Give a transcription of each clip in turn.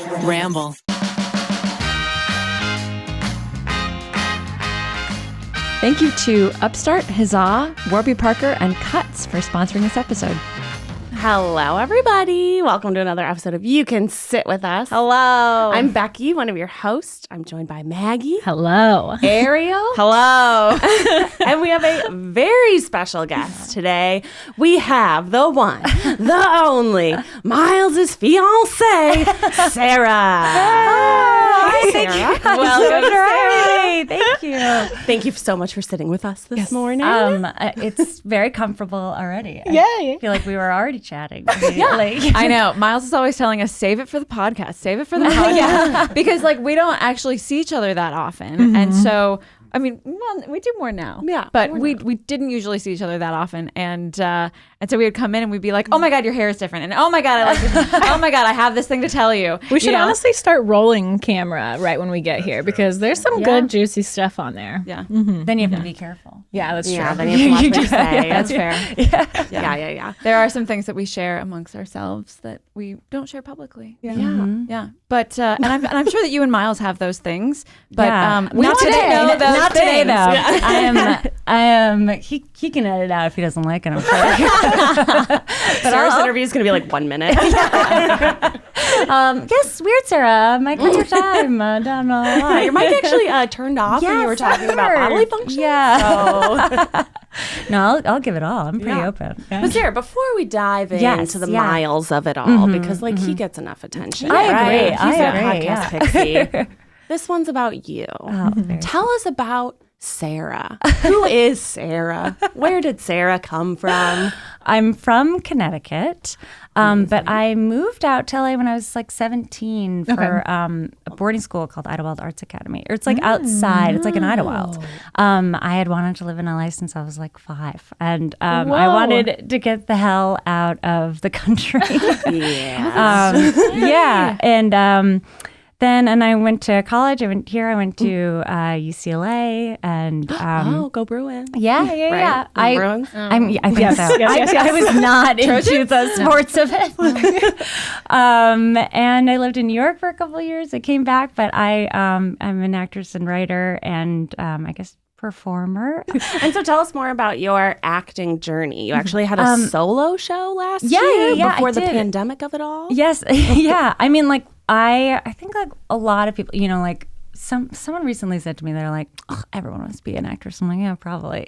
Ramble. Thank you to Upstart, Huzzah, Warby Parker, and Cuts for sponsoring this episode. Hello, everybody. Welcome to another episode of You Can Sit With Us. Hello. I'm Becky, one of your hosts. I'm joined by Maggie. Hello. Ariel. Hello. And we have a very special guest today. We have the one, the only, Miles' fiance, Sarah. Hi, Sarah. Welcome, Sarah. Thank you. Thank you so much for sitting with us this morning. It's very comfortable already. Yeah. I feel like we were already chatting. I know. Miles is always telling us, save it for the podcast. Save it for the podcast. Because, like, we don't actually see each other that often. Mm-hmm. And so, I mean, well, we do more now. Yeah. But we didn't usually see each other that often. And so we would come in and we'd be like, oh my God, your hair is different. And oh my God, I like this. Oh my God, I have this thing to tell you. We should honestly start rolling camera right when we get here because there's some good juicy stuff on there. Yeah. Mm-hmm. Then you have to be careful. Yeah, that's true. Yeah, then you have to watch what you say. That's fair. Yeah. There are some things that we share amongst ourselves that we don't share publicly. Yeah. Yeah. But and I'm sure that you and Miles have those things. But not today. Not today, though. I am. He can edit out if he doesn't like it. I'm sure. Sarah's interview is going to be like 1 minute. Yes, weird, Sarah. Mic on your time. Down the line. Your mic actually turned off when you were talking about bodily functions. Yeah. So. No, I'll give it all. I'm pretty open. But Sarah, before we dive into the miles of it all, because he gets enough attention. I agree. Right? He's a podcast pixie. This one's about you. Tell us about Sarah. Who is Sarah? Where did Sarah come from? I'm from Connecticut, but I moved out to LA when I was like 17 for a boarding school called Idlewild Arts Academy. Or it's like outside. It's like an Idlewild. I had wanted to live in LA since I was like 5. And I wanted to get the hell out of the country. And I went to college. I went to UCLA, and go Bruins! Yeah. Bruins. I think so. I was not into the sports of it. And I lived in New York for a couple of years. I came back, but I'm an actress and writer, and I guess performer. And so tell us more about your acting journey. You actually had a solo show last year before the pandemic of it all. Yes. Yeah. I mean, like, I think like a lot of people, like someone recently said to me, they're like, oh, everyone wants to be an actress. I'm like, yeah, probably.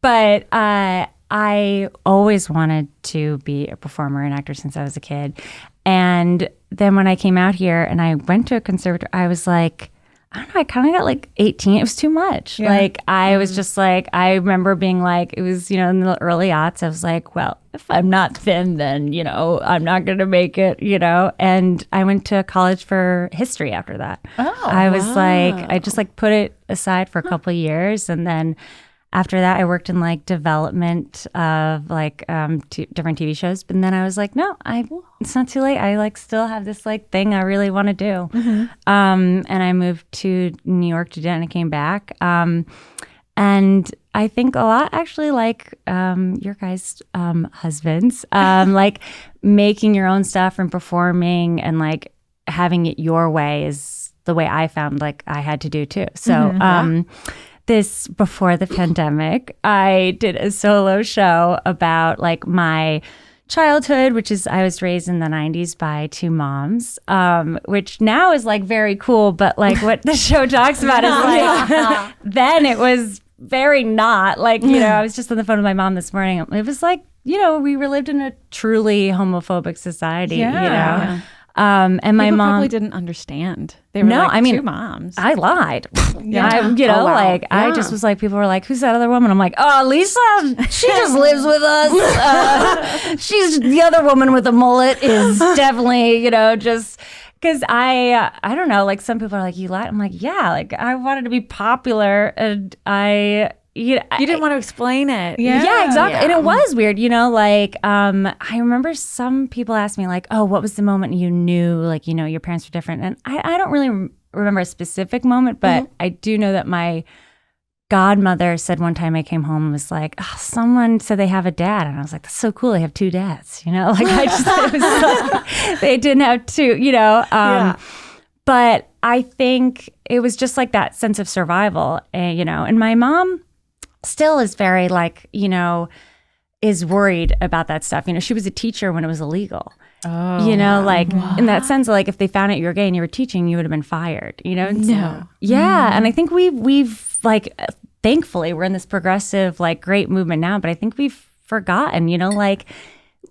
But I always wanted to be a performer and actor since I was a kid. And then when I came out here and I went to a conservatory, I was like, I don't know, I kind of got like 18. It was too much. Yeah. Like, I was just like, I remember being like, it was, in the early aughts, I was like, well, if I'm not thin, then, I'm not going to make it, And I went to college for history after that. I was like, I just like put it aside for a couple of years. And then after that, I worked in like development of like different TV shows. But then I was like, no, it's not too late. I like still have this like thing I really want to do. And I moved to New York to do it, and I came back. And I think a lot actually like your guys' husbands, like making your own stuff and performing and like having it your way is the way I found like I had to do too. So this before the pandemic, I did a solo show about like my childhood, which is I was raised in the 90s by 2 moms, which now is like very cool. But like what the show talks about is like then it was very not like, I was just on the phone with my mom this morning. It was like, we lived in a truly homophobic society, And my People mom probably didn't understand. They were like 2 moms. I lied. I just was like, people were like, who's that other woman? I'm like, oh, Lisa, she just lives with us. She's the other woman with a mullet is definitely, just because I don't know, like some people are like, you lied. I'm like, yeah, like I wanted to be popular and you didn't want to explain it. Yeah, exactly. Yeah. And it was weird, I remember some people asked me like, oh, what was the moment you knew, like, your parents were different? And I don't really remember a specific moment, but I do know that my godmother said one time I came home and was like, oh, someone said they have a dad. And I was like, that's so cool. They have 2 dads, you know? Like I just, it was like, they didn't have 2, you know? But I think it was just like that sense of survival, you know? And my mom still is very like, you know, is worried about that stuff. You know, she was a teacher when it was illegal. Oh, you know, like in that sense, like if they found out you were gay and you were teaching, you would have been fired, you know? And so, and I think we've like, thankfully we're in this progressive, like great movement now, but I think we've forgotten, you know, like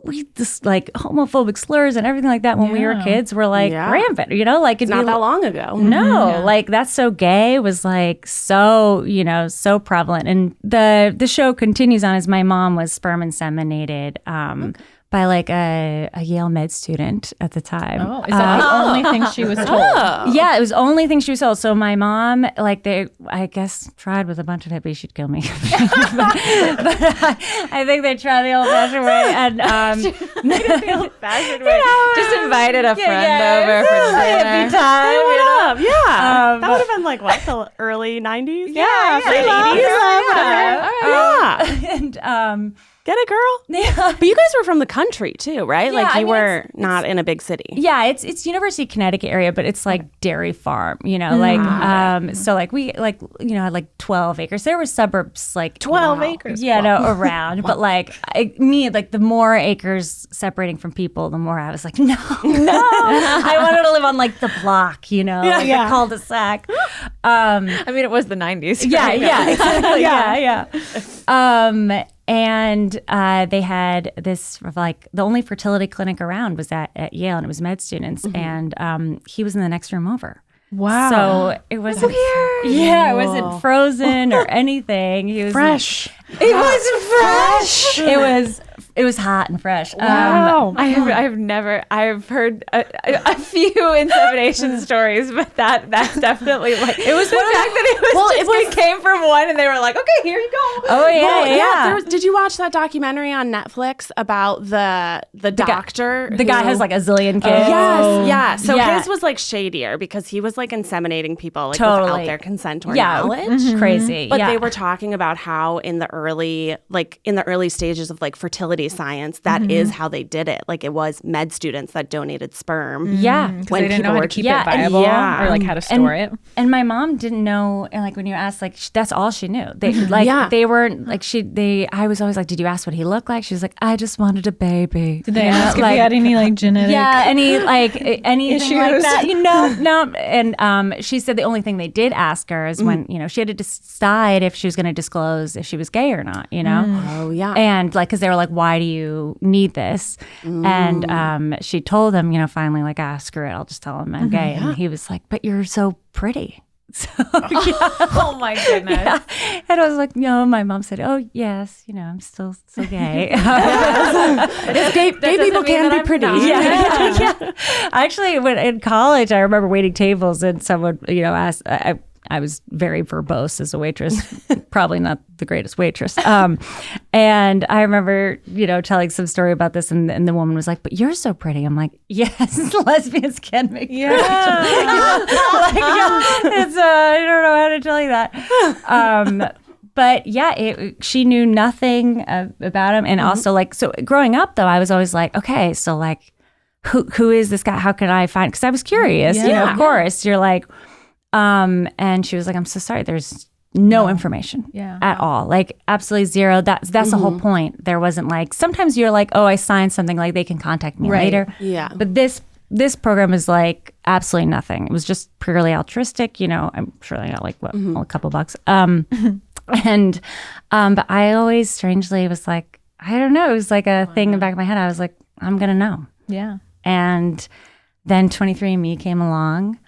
we just like homophobic slurs and everything like that when we were kids were like rampant, you know, like it's not that long ago. No, like that's so gay was like so, you know, so prevalent. And the show continues on as my mom was sperm inseminated by like a Yale med student at the time. Oh, is that the only thing she was told? Yeah, it was the only thing she was told. So my mom, like they, I guess, tried with a bunch of hippies, she'd kill me. but I think they tried the old-fashioned way. And the old-fashioned way. Just invited a friend over for dinner. Hippie time. Hey, what up? Yeah. That would have been like, what, the early 90s? Yeah, late 80s? And get it, girl? Yeah. But you guys were from the country too, right? Yeah, like you were it's not in a big city. Yeah, it's University of Connecticut area, but it's like dairy farm, you know, like so like we like, you know, had like 12 acres. There were suburbs like 12 acres. Yeah, no, around. But like like the more acres separating from people, the more I was like, no. I wanted to live on like the block, you know, like a cul-de-sac. I mean, it was the 90s. Yeah, yeah, exactly. yeah. And they had this like the only fertility clinic around was at Yale, and it was med students, and he was in the next room over. Wow! So it wasn't weird. Yeah, it wasn't frozen or anything. He was fresh. It was fresh. It was hot and fresh. Wow! I've heard a few insemination stories, but that's definitely like it was the fact that it came from one, and they were like, okay, here you go. Oh yeah. Did you watch that documentary on Netflix about the doctor? The guy has like a zillion kids. Yes, yeah. So his was like shadier because he was like inseminating people like without their consent or knowledge. Mm-hmm. Crazy. But they were talking about how in the early stages of like fertility science, that is how they did it. Like it was med students that donated sperm. Yeah. Because they didn't know how to keep it viable or like how to store it. And my mom didn't know, and like when you asked, like that's all she knew. They they weren't like I was always like, did you ask what he looked like? She was like, I just wanted a baby. Did they ask if he had any like genetic any issues like that? You know, no. And she said the only thing they did ask her is when, you know, she had to decide if she was going to disclose if she was gay or not, you know? Oh, yeah. And like, because they were like, why do you need this? And she told him, you know, finally, like, screw it, I'll just tell him I'm gay. And he was like, but you're so pretty. So, oh my goodness. Yeah. And I was like, no, my mom said, oh, yes, you know, I'm still so gay. Gay people can be pretty. Yeah. Actually, when in college, I remember waiting tables and someone, you know, asked, I was very verbose as a waitress, probably not the greatest waitress. And I remember, you know, telling some story about this, and the woman was like, but you're so pretty. I'm like, yes, lesbians can make pretty. It's, I don't know how to tell you that. But yeah, she knew nothing about him. And also like, so growing up though, I was always like, okay, so like, who is this guy? How can I find, because I was curious, you know, of course, you're like, and she was like, I'm so sorry. There's no information at all. Like absolutely zero. That's the whole point. There wasn't like, sometimes you're like, oh, I signed something, like they can contact me later. Yeah. But this program is like absolutely nothing. It was just purely altruistic. You know, I'm sure I got like a couple bucks. But I always strangely was like, I don't know. It was like a thing in the back of my head. I was like, I'm going to know. Yeah. And then 23andMe came along.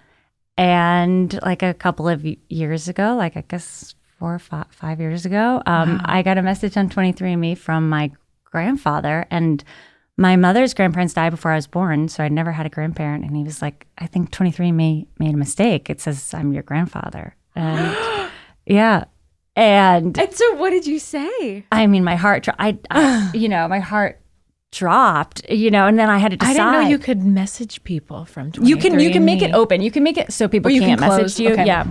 And like a couple of years ago, like I guess 4 or 5 years ago, I got a message on 23andMe from my grandfather. And my mother's grandparents died before I was born, so I'd never had a grandparent. And he was like, I think 23andMe made a mistake. It says I'm your grandfather. And yeah. And so what did you say? I mean, my heart, my heart dropped, you know, and then I had to decide. I didn't know you could message people from 23andMe. You can make it open. You can make it so people can't message you. Okay. Yeah.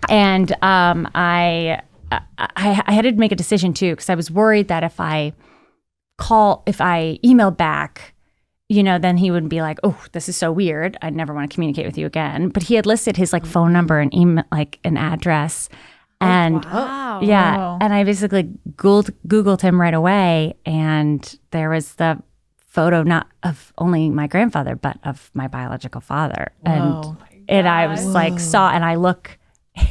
And I I had to make a decision too, because I was worried that if I emailed back, then he would be like, oh, this is so weird. I never want to communicate with you again. But he had listed his like phone number and email, like an address. And and I basically Googled him right away. And there was the photo, not of only my grandfather, but of my biological father. Whoa. And I was like, and I look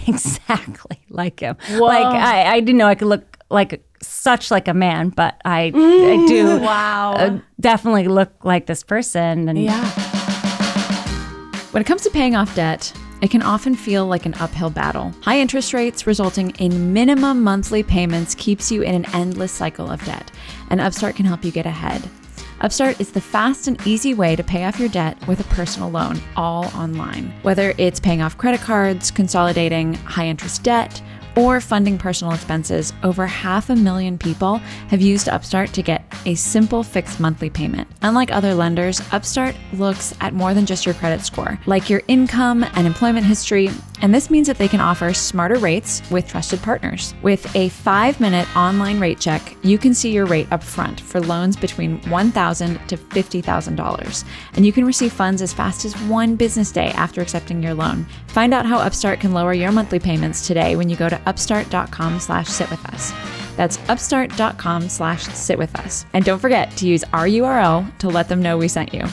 exactly like him. Whoa. Like I didn't know I could look like such like a man, but I do definitely look like this person. And when it comes to paying off debt, it can often feel like an uphill battle. High interest rates resulting in minimum monthly payments keeps you in an endless cycle of debt, and Upstart can help you get ahead. Upstart is the fast and easy way to pay off your debt with a personal loan, all online. Whether it's paying off credit cards, consolidating high interest debt, or funding personal expenses, over 500,000 people have used Upstart to get a simple fixed monthly payment. Unlike other lenders, Upstart looks at more than just your credit score, like your income and employment history, and this means that they can offer smarter rates with trusted partners. With a 5-minute online rate check, you can see your rate up front for loans between $1,000 to $50,000, and you can receive funds as fast as 1 business day after accepting your loan. Find out how Upstart can lower your monthly payments today when you go to upstart.com/sitwithus. That's upstart.com/sitwithus. And don't forget to use our URL to let them know we sent you.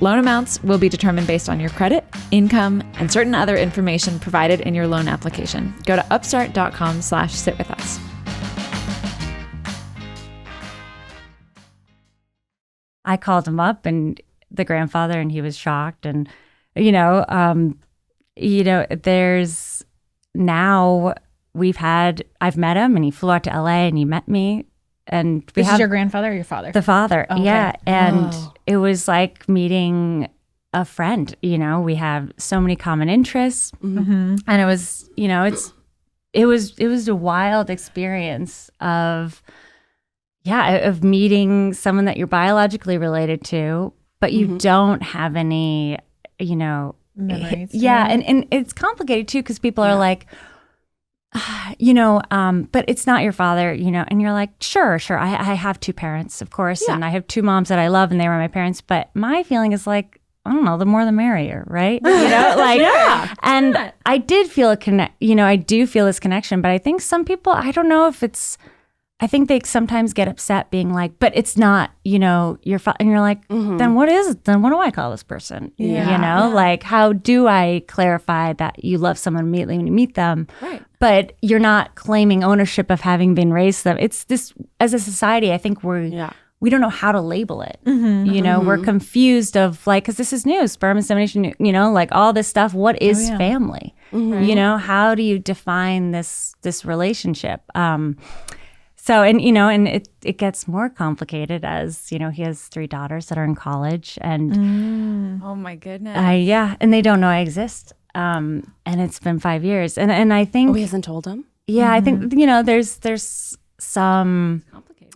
Loan amounts will be determined based on your credit, income, and certain other information provided in your loan application. Go to upstart.com/sitwithus. I called him up, and the grandfather, and he was shocked. And, there's now I've met him, and he flew out to LA and he met me. And this is your grandfather or your father? The father, okay. yeah. And it was like meeting a friend. We have so many common interests, and it was, it was a wild experience of meeting someone that you're biologically related to, but you don't have any, memories. Yeah, and it's complicated too, because people are like, but it's not your father, and you're like, sure. I have 2 parents, of course, and I have 2 moms that I love, and they were my parents. But my feeling is like, I don't know, the more the merrier, right? And I did feel I do feel this connection, but I think some people, I don't know if it's, I think they sometimes get upset being like, but it's not, your father, and you're like, then what is it? Then what do I call this person? Like, how do I clarify that you love someone immediately when you meet them? Right. But you're not claiming ownership of having been raised them. It's this, as a society, I think we don't know how to label it. We're confused of like, because this is new, sperm insemination, like all this stuff. What is family? How do you define this relationship? So, and it gets more complicated as, he has 3 daughters that are in college, and oh my goodness. And they don't know I exist. And it's been 5 years. And I think he hasn't told them? Yeah, I think, there's some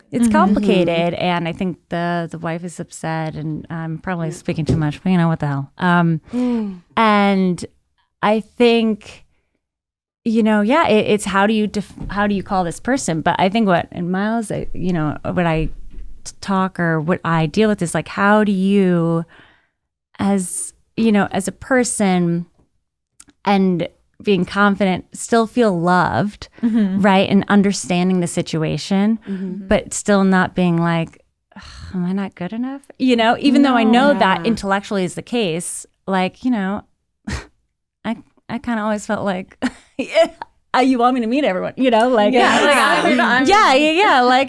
Complicated. It's complicated, and I think the wife is upset, and I'm probably speaking too much, but what the hell. And I think, it's how do you call this person? But I think what Miles, what I talk or what I deal with is like, how do you, as a person, and being confident, still feel loved, right? And understanding the situation, but still not being like, am I not good enough? Even though I know that intellectually is the case, like, I kind of always felt like, you want me to meet everyone, like, like,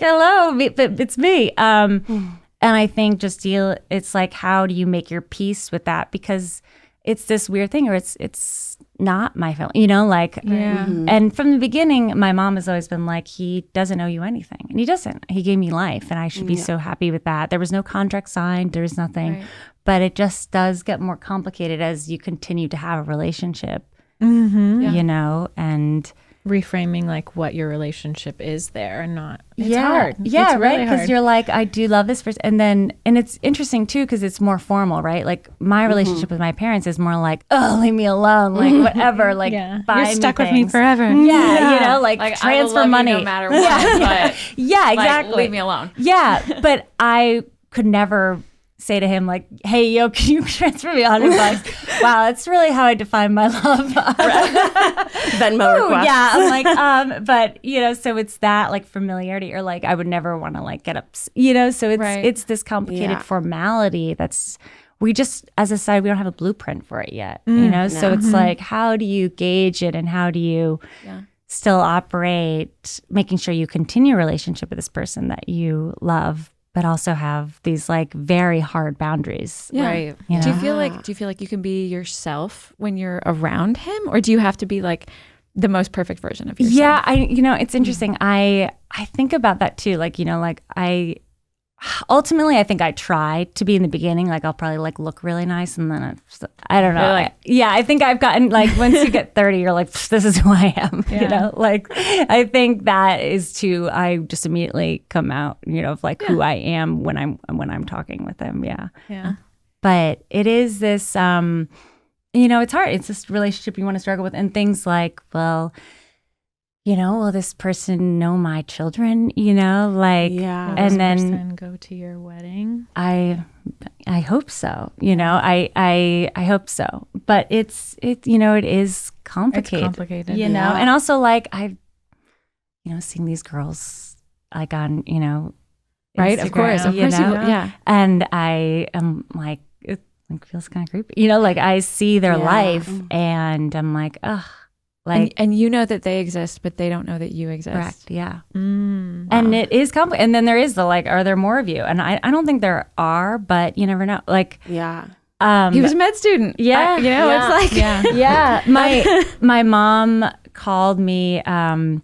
hello, but it's me. And I think it's like, how do you make your peace with that? Because it's this weird thing, or it's not my family, and from the beginning, my mom has always been like, he doesn't owe you anything, and he doesn't. He gave me life, and I should be so happy with that. There was no contract signed, there was nothing, right. But it just does get more complicated as you continue to have a relationship, and reframing like what your relationship is there and not. It's yeah. hard. Yeah, it's really right. Because hard. you're like, I do love this person, and it's interesting too because it's more formal, right? Like my relationship with my parents is more like, oh, leave me alone, like whatever, like buy you're stuck me with me things. forever. Yeah, you know, like I will transfer love you money no matter what. But yeah, exactly. Like, leave me alone. Yeah, but I could never say to him like, hey, yo, can you transfer me $100? Wow, that's really how I define my love. Venmo request. Yeah, I'm like, but you know, so it's that like familiarity, or like I would never want to like get up, you know, so it's this complicated formality that's, we just, as a side, we don't have a blueprint for it yet, you know, so it's like, how do you gauge it and how do you still operate, making sure you continue a relationship with this person that you love, but also have these like very hard boundaries. Yeah. Right. You know? Do you feel like you can be yourself when you're around him, or do you have to be like the most perfect version of yourself? Yeah, you know, it's interesting. I think about that too. Like, you know, like ultimately I think I try to be in the beginning, like I'll probably like look really nice, and then I don't know. Really? I think I've gotten like, once you get 30, you're like, this is who I am. You know, like I think that is I just immediately come out, you know, of like who I am when I'm talking with him. Yeah. Yeah. But it is this, you know, it's hard. It's this relationship you want to struggle with, and things like, well, you know, will this person know my children? You know, like, Yeah. and then person go to your wedding. I hope so. You know, I hope so. But it's you know, it is complicated. It's complicated. You know, and also like I've, you know, seeing these girls like on, you know, Right. Of course. Of you course. know? Yeah. And I am like, it like feels kind of creepy. You know, like I see their life and I'm like, ugh. Like, and you know that they exist, but they don't know that you exist. correct. Yeah. Mm. And it is complicated. And then there is the like, are there more of you? And I don't think there are, but you never know. Like, Yeah. He was a med student. Yeah. You know, it's like, yeah. My mom called me. Well,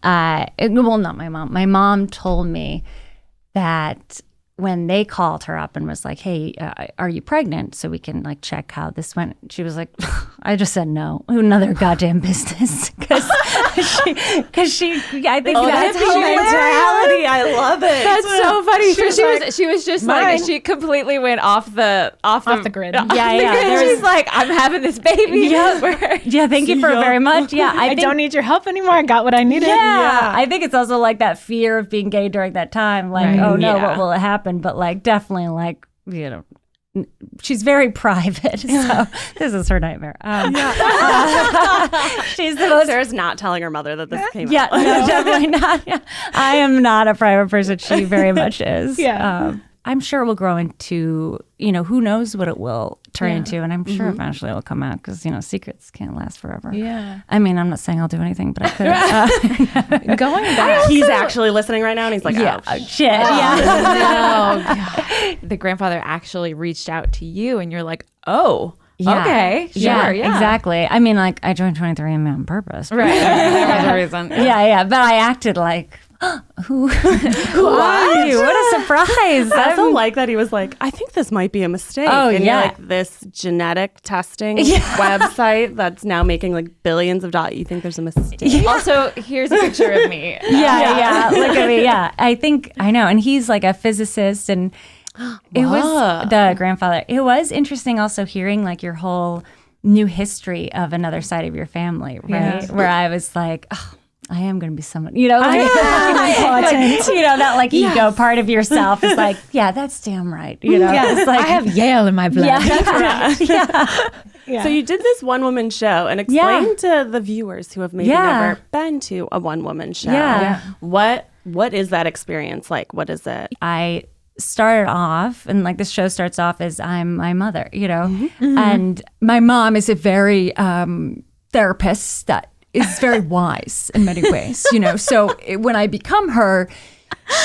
not my mom. My mom told me that when they called her up and was like, hey, are you pregnant? So we can like check how this went. She was like, I just said no. Another goddamn business. Because she, I think that's mentality. I love it. That's so funny. She was just like, she completely went off the grid. Yeah. She's like, I'm having this baby. Yeah, thank you for very much. Yeah, I don't need your help anymore. I got what I needed. Yeah, I think it's also like that fear of being gay during that time. Like, oh no, what will happen? But like, definitely like, you know, she's very private. So this is her nightmare. She's the most. Sarah's not telling her mother that this came out. Yeah, no, definitely not. Yeah. I am not a private person. She very much is. Yeah. I'm sure it will grow into, you know, who knows what it will turn into. And I'm sure eventually it will come out because, you know, secrets can't last forever. Yeah. I mean, I'm not saying I'll do anything, but I could. Going back. He's actually listening right now, and he's like, oh, Shit. Yeah. No. The grandfather actually reached out to you, and you're like, oh, Yeah. okay, sure, yeah. Exactly. I mean, like, I joined 23andMe on purpose. Right. There was a reason. Yeah. But I acted like, who are you? What a surprise. I also like that he was like, I think this might be a mistake. Oh, and yeah. you're like, this genetic testing website that's now making like billions of dollars. You think there's a mistake? Also, here's a picture of me. Yeah. Look at me. Yeah. I know. And he's like a physicist, and it was the grandfather. It was interesting also hearing like your whole new history of another side of your family, right? Yeah. Where I was like, oh, I am going to be someone, you know, like, important. you know, that like ego part of yourself is like, yeah, that's damn right. You know, Yeah. it's like, I have Yale in my blood. Yeah. So you did this one-woman show, and explain to the viewers who have maybe never been to a one-woman show. Yeah. What is that experience like? What is it? I started off, and like this show starts off as I'm my mother, you know, and my mom is a very therapist that is very wise in many ways, you know. So when I become her,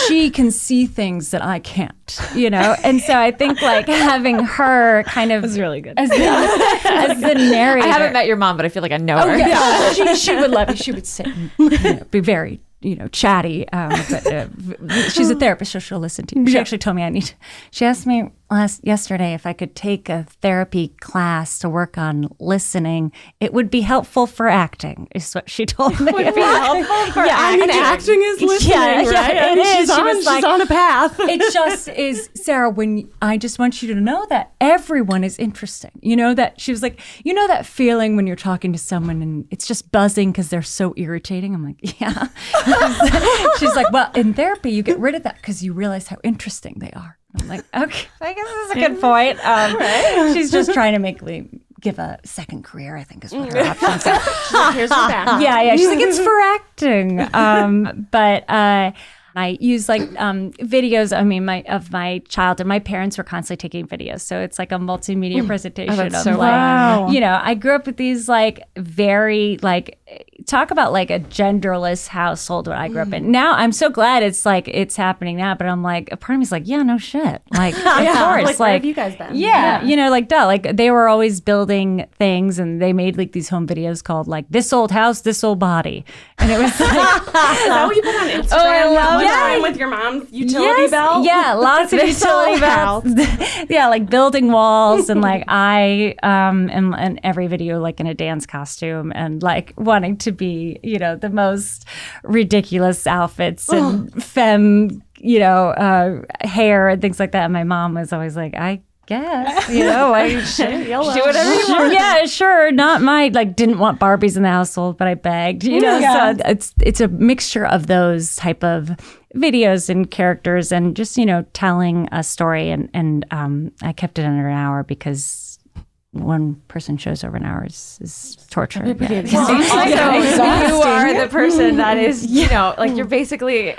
she can see things that I can't, you know. And so I think like having her kind of was really good. as the narrator. I haven't met your mom, but I feel like I know her. Yeah. She would love me. She would say, you know, be very chatty. But she's a therapist, so she'll listen to you. She actually told me she asked me yesterday if I could take a therapy class to work on listening. It would be helpful for acting, is what she told me. Would be helpful for acting. Acting is listening, right? It is. She's on a path. It just is, Sarah, I just want you to know that everyone is interesting. That she was like, that feeling when you're talking to someone and it's just buzzing because they're so irritating. I'm like, yeah. She's like, well, in therapy, you get rid of that because you realize how interesting they are. I'm like, okay, I guess that's a good point. Right. She's just trying to make me give a second career, I think is what her options are. Here's her back. Yeah. She's like, it's for acting. But I use videos. Of my childhood. My parents were constantly taking videos, so it's like a multimedia presentation of wow. I grew up with these very talk about a genderless household what I grew up in. Now I'm so glad it's happening now, but I'm like, a part of me's like, yeah, no shit. Of course. Where have you guys been? Yeah. Duh. They were always building things and they made these home videos called this old house, this old body. And it was Is that what you put on Instagram? Oh, I love time with your mom's utility belt? Yeah, lots of utility belts. Yeah, building walls and I am in every video in a dance costume and wanting to be, the most ridiculous outfits and femme, hair and things like that. And my mom was always like, I guess, do whatever you want. Yeah, sure. Not my didn't want Barbies in the household, but I begged. So it's a mixture of those type of videos and characters and just telling a story and I kept it under an hour because one person shows over an hour is torture. You are the person that is, you're basically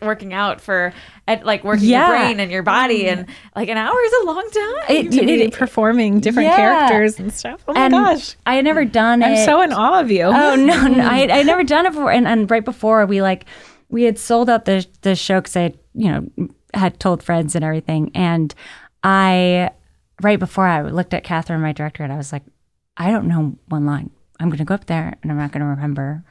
working out for, working your brain and your body, and an hour is a long time. To be performing different characters and stuff. Oh my gosh. I had never done it. I'm so in awe of you. Oh, no. I had never done it before. And right before we had sold out the show because I had told friends and everything. And right before I looked at Catherine, my director, and I was like, I don't know one line. I'm going to go up there and I'm not going to remember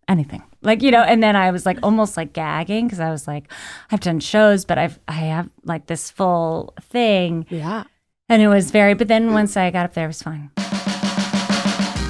anything. And then I was almost gagging because I was like, I've done shows, but I have this full thing. Yeah. And it was but then once I got up there, it was fine.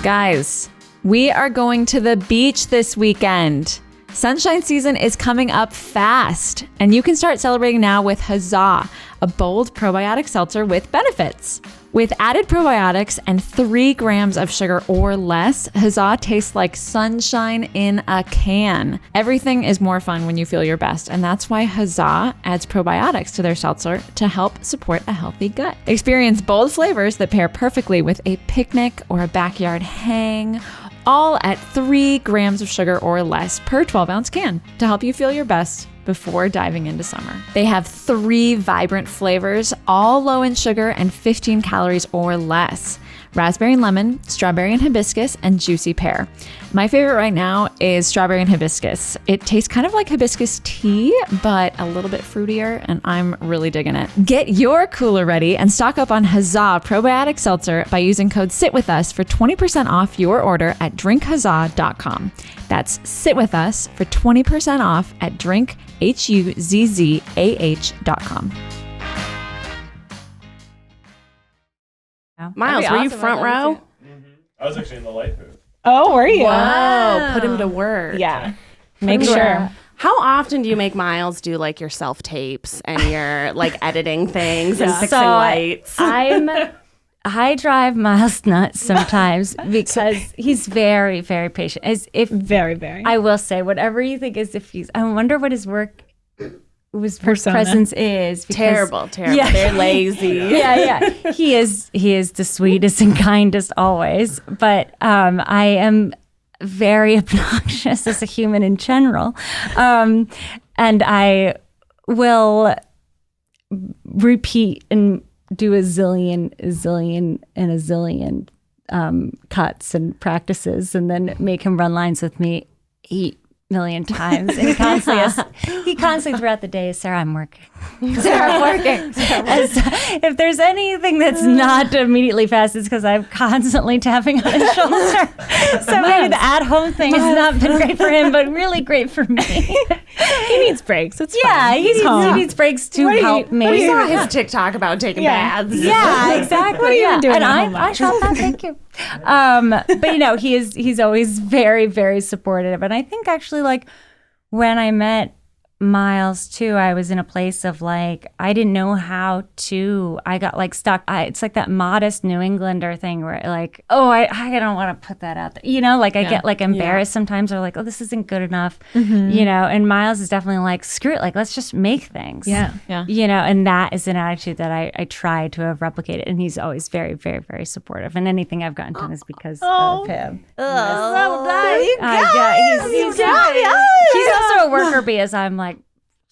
Guys, we are going to the beach this weekend. Sunshine season is coming up fast, and you can start celebrating now with Huzzah, a bold probiotic seltzer with benefits. With added probiotics and 3 grams of sugar or less, Huzzah tastes like sunshine in a can. Everything is more fun when you feel your best, and that's why Huzzah adds probiotics to their seltzer to help support a healthy gut. Experience bold flavors that pair perfectly with a picnic or a backyard hang, all at 3 grams of sugar or less per 12-ounce can to help you feel your best before diving into summer. They have 3 vibrant flavors, all low in sugar and 15 calories or less. Raspberry and lemon, strawberry and hibiscus, and juicy pear. My favorite right now is strawberry and hibiscus. It tastes kind of like hibiscus tea, but a little bit fruitier, and I'm really digging it. Get your cooler ready and stock up on Huzzah Probiotic Seltzer by using code SITWITHUS for 20% off your order at drinkhuzzah.com. That's Sit With Us for 20% off at drinkhuzzah.com. Miles, were you front row? I was actually in the light booth. Oh, were you? Wow. Put him to work. Yeah. Make sure. How often do you make Miles do your self tapes and your editing things and fixing lights? I drive Miles nuts sometimes because he's very, very patient. Very, very. I will say, whatever you think I wonder what his work presence is. Terrible. Yeah. They're lazy. Yeah. He is the sweetest and kindest always. But I am very obnoxious as a human in general. And I will repeat and do a zillion cuts and practices and then make him run lines with me. He million times. And he constantly throughout the day, Sarah, I'm working. Sarah, I'm working. If there's anything that's not immediately fast, it's because I'm constantly tapping on his shoulder. So maybe the at-home thing has not been great for him, but really great for me. He needs breaks. It's Yeah, fine. he needs breaks to help me. We saw his TikTok about taking baths. Yeah, exactly. What are you even doing And at home? I shot that. Thank you. But he's always very, very supportive. And I think actually, like, when I met Miles too, I was in a place of like, I didn't know how to, I got like stuck. It's like that modest New Englander thing where like, oh, I don't want to put that out there. Like I get like embarrassed sometimes, or like, oh, this isn't good enough, and Miles is definitely like, screw it. Like, let's just make things. Yeah. And that is an attitude that I try to have replicated. And he's always very, very, very supportive. And anything I've gotten done is because of him. He's also a worker bee, as I'm like,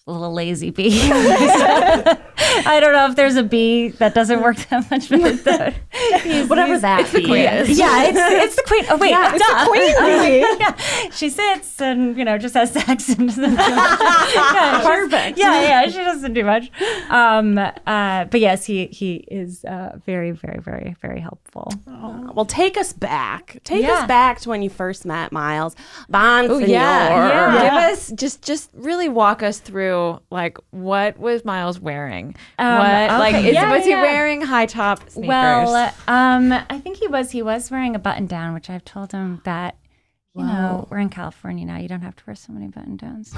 a little lazy bee. I don't know if there's a bee that doesn't work that much, but Whatever that bee is. Yeah, it's the queen. Oh wait, Yeah, it's the queen bee. Yeah. She sits and just has sex and doesn't Perfect. Yeah, she doesn't do much. But yes, he is very, very, very, very helpful. Well, take us back. Take Yeah. us back to when you first met Miles. Bonsignore. Give us just really walk us through like what was Miles wearing? Was he wearing high top sneakers? Well, I think he was wearing a button down, which I've told him that we're in California now. You don't have to wear so many button downs.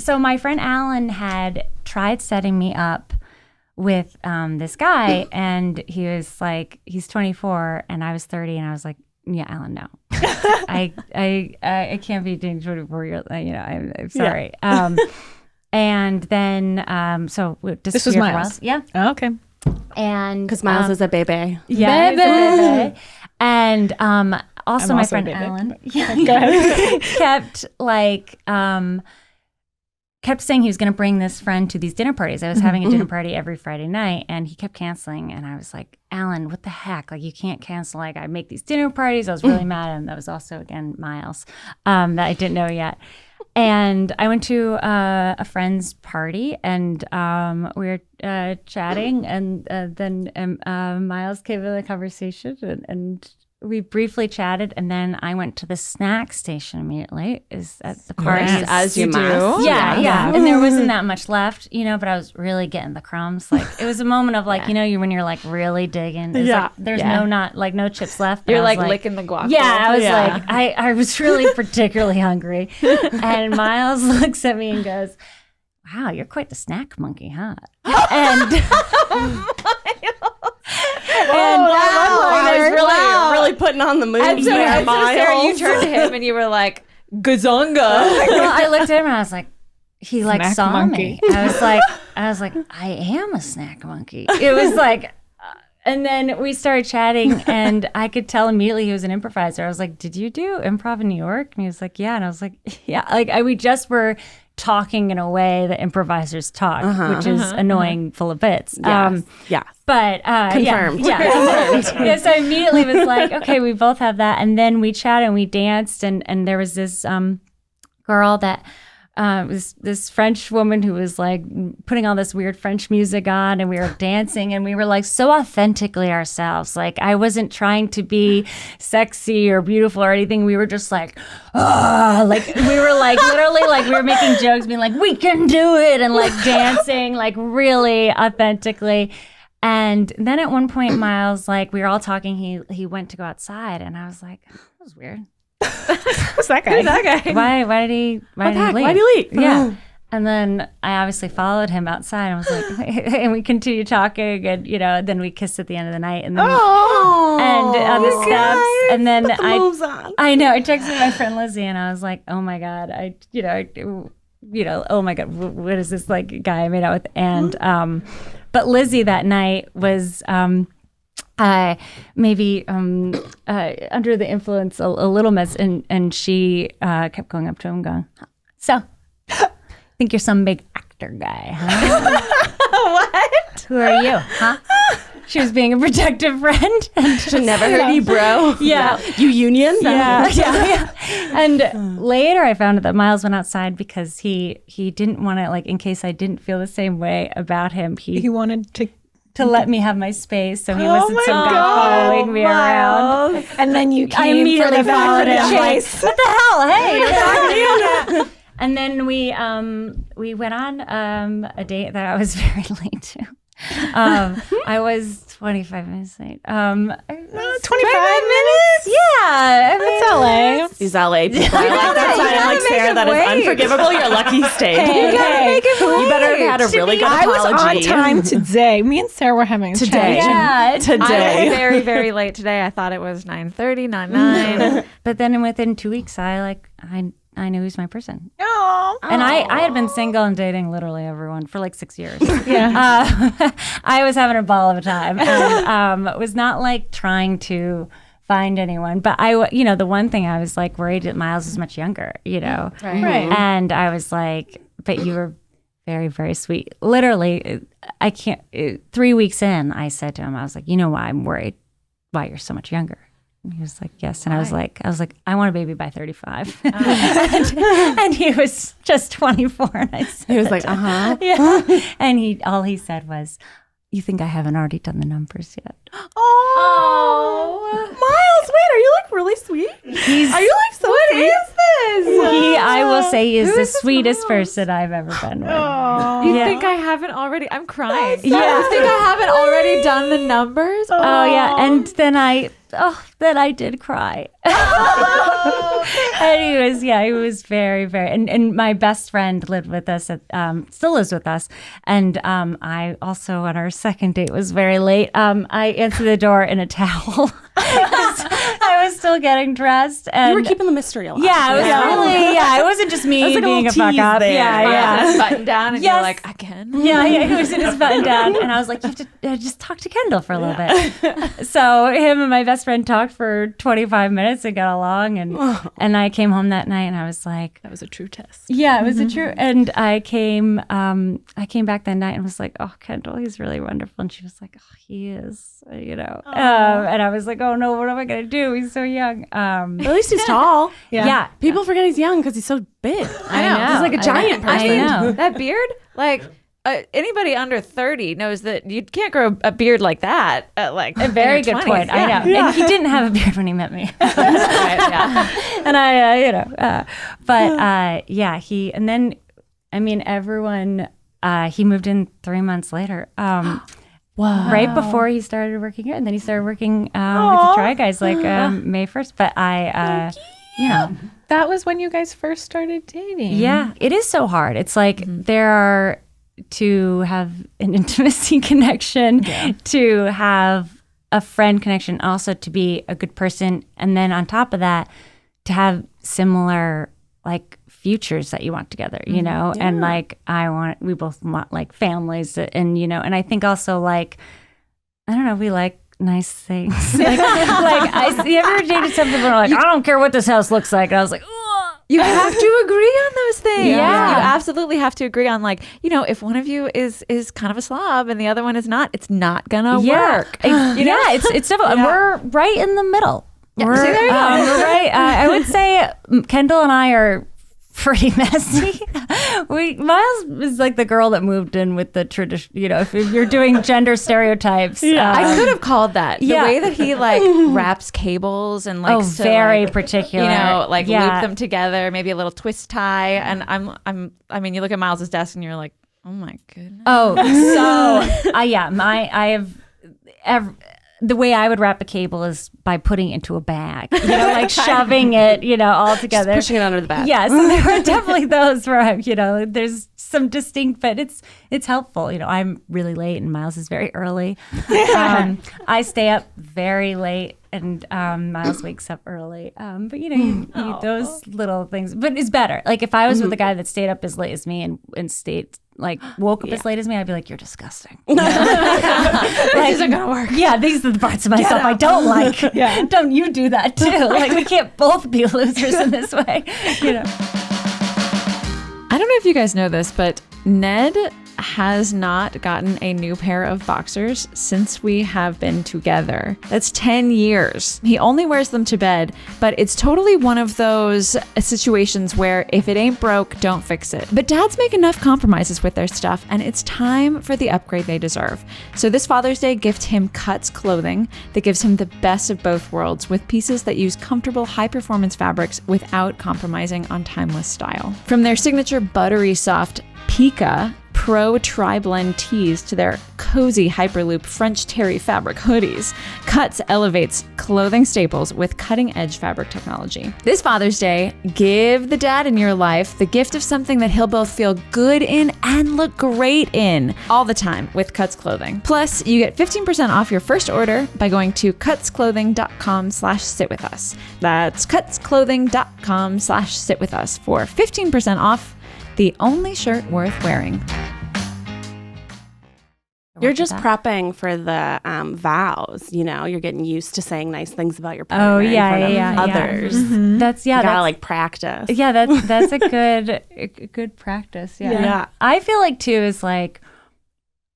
So my friend Alan had tried setting me up with this guy, and he was like, he's 24 and I was 30, and I was like, yeah, Alan, no. I can't be doing 24 years. I'm sorry. And then so This was Miles. Yeah. Oh, okay. And Because Miles is a baby. yeah, he's a baby. And also I'm my also a friend baby, Alan Go ahead. kept saying he was going to bring this friend to these dinner parties. I was having a dinner party every Friday night, and he kept canceling. And I was like, Alan, what the heck? Like, you can't cancel. Like, I make these dinner parties. I was really mad at him. That was also, again, Miles, that I didn't know yet. And I went to a friend's party, and we were chatting, and then Miles came in the conversation, and we briefly chatted, and then I went to the snack station immediately. Is at the party, as you do. Yeah. And there wasn't that much left, but I was really getting the crumbs. Like, it was a moment of like, when you're like really digging. It's like, there's no chips left. But You're I was like licking the guac. Yeah, I was like, I was really particularly hungry. And Miles looks at me and goes, wow, you're quite the snack monkey, huh? I was really putting on the movie. And so, there, Sarah, you Miles. turned to him and you were like, Gazonga. Well, I looked at him and I was like, he like Snack saw monkey. me. I was like, I am a snack monkey. It was like, and then we started chatting, and I could tell immediately he was an improviser. I was like, did you do improv in New York? And he was like, yeah. And I was like, yeah. Like, we just were talking in a way that improvisers talk, which is annoying, full of bits. Yeah. But Confirmed. Yeah, so I immediately was like, okay, we both have that. And then we chatted and we danced, and there was this girl that was this French woman who was like putting all this weird French music on, and we were dancing, and we were like so authentically ourselves. Like, I wasn't trying to be sexy or beautiful or anything. We were just like, like we were like literally like we were making jokes, being like, we can do it, and like dancing like really authentically. And then at one point, Miles, like, we were all talking, he went to go outside, and I was like, that was weird. Who's that guy? Why did he leave? Why'd he leave? Yeah. And then I obviously followed him outside. I was like, and we continued talking, and then we kissed at the end of the night, and then and on the steps, and then moves on. I know, I texted my friend Lizzie, and I was like, oh my god, oh my god, what is this like guy I made out with? And but Lizzie that night was maybe under the influence a little miss, and she kept going up to him going, so think you're some big actor guy, huh? What? Who are you, huh? she was being a protective friend. And Should never hurt you, bro. Yeah. You union? Yeah. And later I found out that Miles went outside because he didn't want to, like, in case I didn't feel the same way about him, He wanted to let me have my space, so he wasn't some guy following me around. and then you I came immediately for the followed him. Like, chase. what the hell? Hey, you're talking to you. And then we went on a date that I was very late to. I was 25 minutes late. 25 minutes? Yeah, I mean, That's LA. These LA people are like, that's why I'm like, Sarah, that is unforgivable. You're lucky you stayed. You better have had a really good I was apology. on time today. Me and Sarah were having a Today. chat. Yeah, I was Today. very, very late today. I thought it was 9:30, not 9. but then within 2 weeks, I knew he was my person. Oh. And I had been single and dating literally everyone for like 6 years. Yeah. I was having a ball of a time and was not like trying to find anyone. But the one thing I was like worried that Miles is much younger, Right. And I was like, but you were very, very sweet. Literally, I can't, 3 weeks in, I said to him, I was like, you know why I'm worried? Why you're so much younger? And he was like, yes. And I was like, I want a baby by 35. and he was just 24. And I said, He was like, uh-huh. Yeah. And all he said was, you think I haven't already done the numbers yet? Oh. Miles, wait, are you like really sweet? Are you like so sweet? What is this? I will say he is the sweetest person I've ever been with. You think I haven't already? I'm crying. Yeah. You think I haven't already done the numbers? Oh yeah. And then I did cry. And he was very, very, and my best friend lived with us, still lives with us. And I also, on our second date, was very late. I answered the door in a towel. I was still getting dressed. And You were keeping the mystery alive. yeah, it was really, it wasn't just me was like a being a little fuck tease up. there. Yeah. Button down, and Yes. you're like, again? Yeah, he was in his button down, and I was like, you have to just talk to Kendall for a little bit. So him and my best friend talked for 25 minutes and got along, and I came home that night, and I was like, That was a true test. yeah, it was a true. And I came back that night and was like, oh, Kendall, he's really wonderful, and she was like, oh, he is, and I was like, oh no, what am I gonna do? He's so young. At least he's tall. Yeah. People forget he's young because he's so big. I know. He's like a giant person. I know. That beard, like anybody under 30 knows that you can't grow a beard like that at like A very in your good 20s. point. I know. And he didn't have a beard when he met me. Right, yeah. And everyone, he moved in 3 months later. Wow. Right before he started working here. And then he started working with the Try Guys like May 1st. But That was when you guys first started dating. yeah, it is so hard. It's like there are, to have an intimacy connection, to have a friend connection, also to be a good person. And then on top of that, to have similar like futures that you want together, and like we both want like families and, and I think also like, I don't know, we like nice things. like you ever dated some people who are like, I don't care what this house looks like. And I was like, You have to agree on those things. Yeah. You absolutely have to agree on, like, if one of you is kind of a slob and the other one is not, it's not gonna work. It's difficult. And we're right in the middle. We're there you go. we're right. I would say Kendall and I are pretty messy. Miles is like the girl that moved in with the tradition. If you're doing gender stereotypes, I could have called that. The yeah. way that he like wraps cables and like very particular. Loop them together, maybe a little twist tie. And you look at Miles's desk and you're like, oh my goodness. Oh, so the way I would wrap a cable is by putting it into a bag, like shoving it, all together. Just pushing it under the bag. Yeah, so there are definitely those where there's some distinct, but it's helpful. I'm really late and Miles is very early. I stay up very late and Miles wakes up early. But those little things. But it's better. Like if I was with a guy that stayed up as late as me and stayed woke up as late as me, I'd be like, you're disgusting. This isn't gonna work. Yeah, these are the parts of myself I don't like. Yeah. Don't you do that too? Like we can't both be losers in this way. I don't know if you guys know this, but Ned has not gotten a new pair of boxers since we have been together. That's 10 years. He only wears them to bed, but it's totally one of those situations where if it ain't broke, don't fix it. But dads make enough compromises with their stuff, and it's time for the upgrade they deserve. So this Father's Day, gift him Cuts clothing that gives him the best of both worlds, with pieces that use comfortable, high-performance fabrics without compromising on timeless style. From their signature buttery soft Pika Pro Tri-Blend tees to their cozy Hyperloop French terry fabric hoodies, Cuts elevates clothing staples with cutting-edge fabric technology. This Father's Day, give the dad in your life the gift of something that he'll both feel good in and look great in all the time with Cuts clothing. Plus, you get 15% off your first order by going to cutsclothing.com/sitwithus. That's cutsclothing.com/sitwithus for 15% off the only shirt worth wearing. You're just prepping for the vows, you know. You're getting used to saying nice things about your partner in front of others. Mm-hmm. That's you gotta like practice. Yeah, that's a good practice. Yeah. I feel like too is like,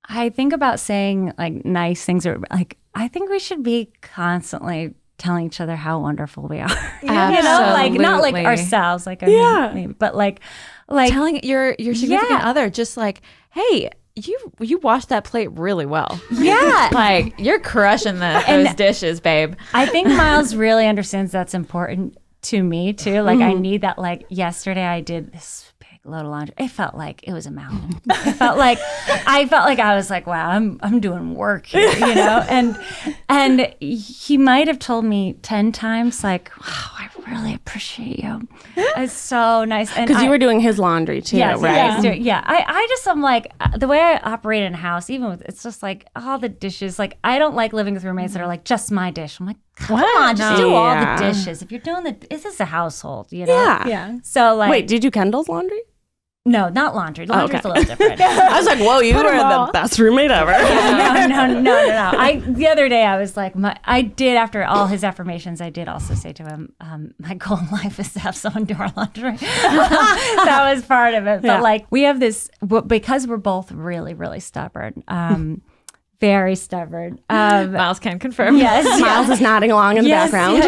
I think about saying like nice things, or like I think we should be constantly telling each other how wonderful we are. You know, like not like ourselves, like I mean, but like telling your significant other, just like, hey, you washed that plate really well. Yeah. Like, you're crushing those dishes, babe. I think Miles really understands that's important to me too. Like I need that. Like yesterday I did this big load of laundry. It felt like it was a mountain. I felt like I was like, wow, I'm doing work here, you know? And he might have told me 10 times like, wow, I really appreciate you. It's so nice. Because you were doing his laundry too, yes, right? Yeah. I'm like, the way I operate in a house, even with, it's just like all the dishes. Like, I don't like living with roommates that are like, just my dish. I'm like, come on, just do all the dishes. If you're doing this is a household, you know? Yeah. So like. Wait, did you do Kendall's laundry? No, not laundry. Laundry's a little different. I was like, whoa, you were the best roommate ever. No. The other day I was like, I did, after all his affirmations, I did also say to him, my goal in life is to have someone do our laundry. That was part of it. But like, we have this, because we're both really, really stubborn. Very stubborn. Miles can confirm. Yes. Miles is nodding along in the background.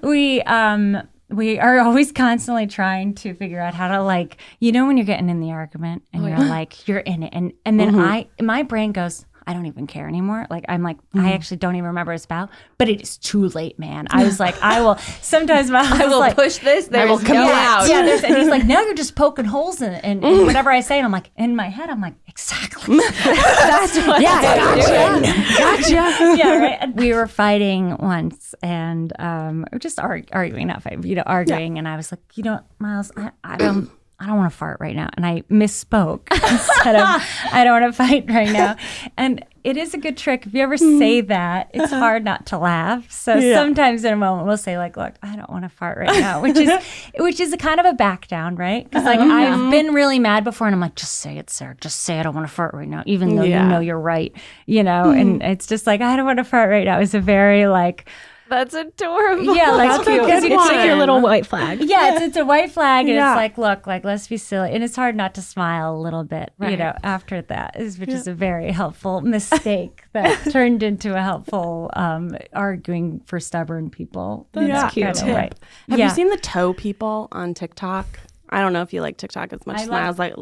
Yeah. We are always constantly trying to figure out how to, like, you know, when you're getting in the argument and you're like, you're in it. And then my brain goes, I don't even care anymore. Like, I'm like, I actually don't even remember what it's about, but it is too late, man. I was like, I will push this. I will come out. Yeah. And he's like, now you're just poking holes in whatever I say. And I'm like, in my head, I'm like, exactly. That's what gotcha. Yeah, right. And we were fighting once and just arguing, not fighting, arguing. And I was like, Miles, I don't want to fart right now. And I misspoke instead of, I don't want to fight right now. And it is a good trick. If you ever say that, it's hard not to laugh. So sometimes in a moment we'll say like, look, I don't want to fart right now, which is a kind of a back down, right? Because like I've been really mad before and I'm like, just say it, Sarah. Just say I don't want to fart right now, even though you know you're right, you know? And it's just like, I don't want to fart right now. It's a very like, that's adorable. Yeah, like cute. It's like your little white flag. Yeah, it's a white flag, and it's like, look, like let's be silly, and it's hard not to smile a little bit, you know, after that, which is a very helpful mistake that turned into a helpful arguing for stubborn people. That's cute. Right. Have you seen the toe people on TikTok? I don't know if you like TikTok as much as I was like.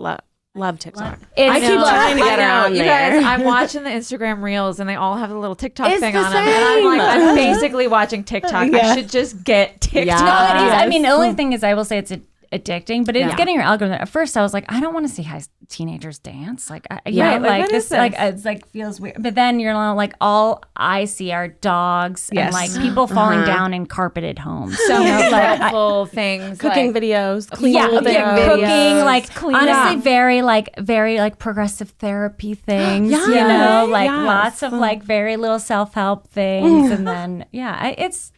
Love TikTok. I keep trying to get around you there. guys, I'm watching the Instagram reels and they all have a little TikTok thing on them. And I'm like, I'm basically watching TikTok. Yeah. I should just get TikTok. No, it is. I mean, the only thing is, I will say it's addicting, but it's getting your algorithm. At first, I was like, I don't want to see how teenagers dance. Like, like this, like it's like feels weird. But then you're like, all I see are dogs and like people falling down in carpeted homes. So many helpful things, cooking videos, cleaning cooking, like honestly, very like progressive therapy things. You know, like lots of like very little self-help things, and then it's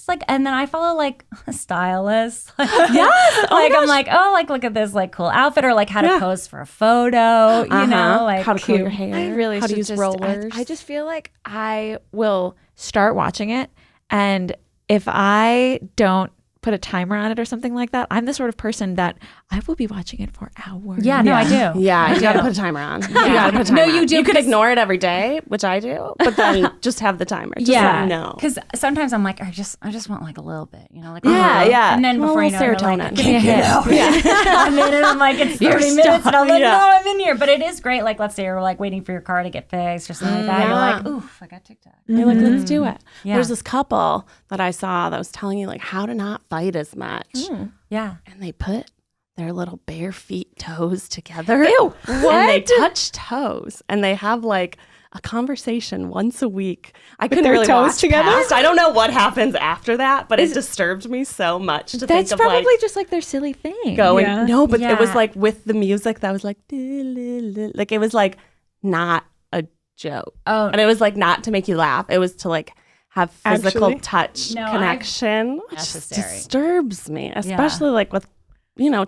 like, and then I follow like stylists. I'm like, oh, like look at this like cool outfit, or like how to pose for a photo, you know, like how to curl your hair. I really how to should use rollers. I just feel like I will start watching it, and if I don't put a timer on it or something like that. I'm the sort of person that I will be watching it for hours. Yeah, no, I do. Yeah, you gotta put a timer on. You gotta put a timer No, you on. do, You could 'cause- ignore it every day, which I do, but then just have the timer. Just Yeah, no. because sometimes I'm like, I just want like a little bit, like Yeah, yeah. and then Well, before you know, it, you're serotonin. like, give me a hit. I'm in and I'm like, it's 30 minutes, and I'm like, no, I'm in here. But it is great. Like, let's say you're like waiting for your car to get fixed or something like that. You're like, oof, I got TikTok. You're like, let's do it. Yeah. There's this couple that I saw that was telling you like how to not fight as much, Yeah. and they put their little bare feet toes together. Ew, And they touch toes, and they have like a conversation once a week. I couldn't their really toes watch together? past. I don't know what happens after that, but it disturbed me so much to That's think of probably like just like their silly thing. going. Yeah. No, but it was Yeah. like with the music that was like it was like not a joke. Oh, And it was like not to make you laugh. It was to like have physical Actually? touch No, connection, which just Necessary. disturbs me, especially like with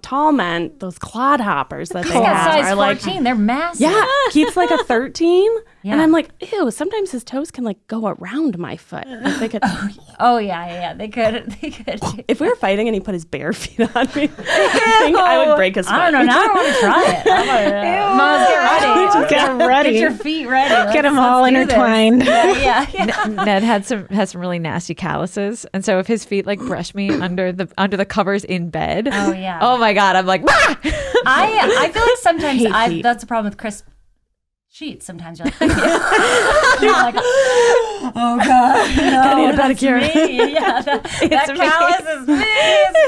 tall men, those clod hoppers that these they got have size are like 14. They're massive. yeah, Keith's like a 13, Yeah. and I'm like, ew. Sometimes his toes can like go around my foot. Like they could. Oh yeah. They could. If we were fighting and he put his bare feet on me, I think I would break his foot. I don't know. Now I want to try it. Miles, get ready. Get ready. Get your feet ready. Get them all let's do this. intertwined. Yeah. Ned has some really nasty calluses, and so if his feet like brush me under the covers in bed, Oh yeah. oh my god, I'm like, "Ah!" I feel like sometimes Hate feet. that's the problem with crisp sheets. Sometimes you're like, you're like, oh god, no, I need a that's pedicure. me. Yeah, that callus is me.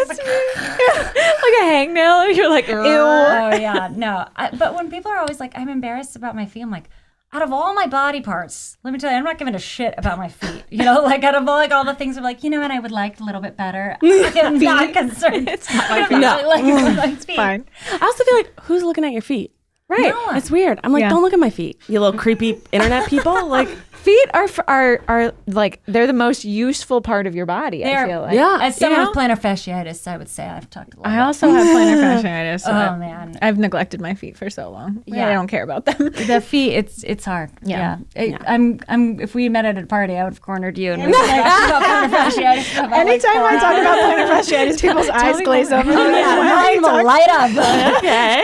It's like a hangnail, and you're like, ew. oh yeah, no. But when people are always like, I'm embarrassed about my feet, I'm like, out of all my body parts, let me tell you, I'm not giving a shit about my feet. Like out of all the things, I'm like, what I would like a little bit better. I'm not concerned. It's not my feet. No. Fine. I also feel like who's looking at your feet? Right. No. It's weird. I'm like, Yeah. don't look at my feet, you little creepy internet people. Like, Feet are like they're the most useful part of your body. I feel like. yeah. As someone You know? with plantar fasciitis, I would say I've talked a lot. I about also have plantar fasciitis. So Oh man, I've neglected my feet for so long. Yeah. I don't care about them. the feet, it's hard. Yeah. I'm if we met at a party, I would have cornered you and we would have talked about plantar fasciitis. for about, like, Anytime 4 I talk hours. about plantar fasciitis, people's eyes glaze over. Oh yeah, mine will light up. Okay.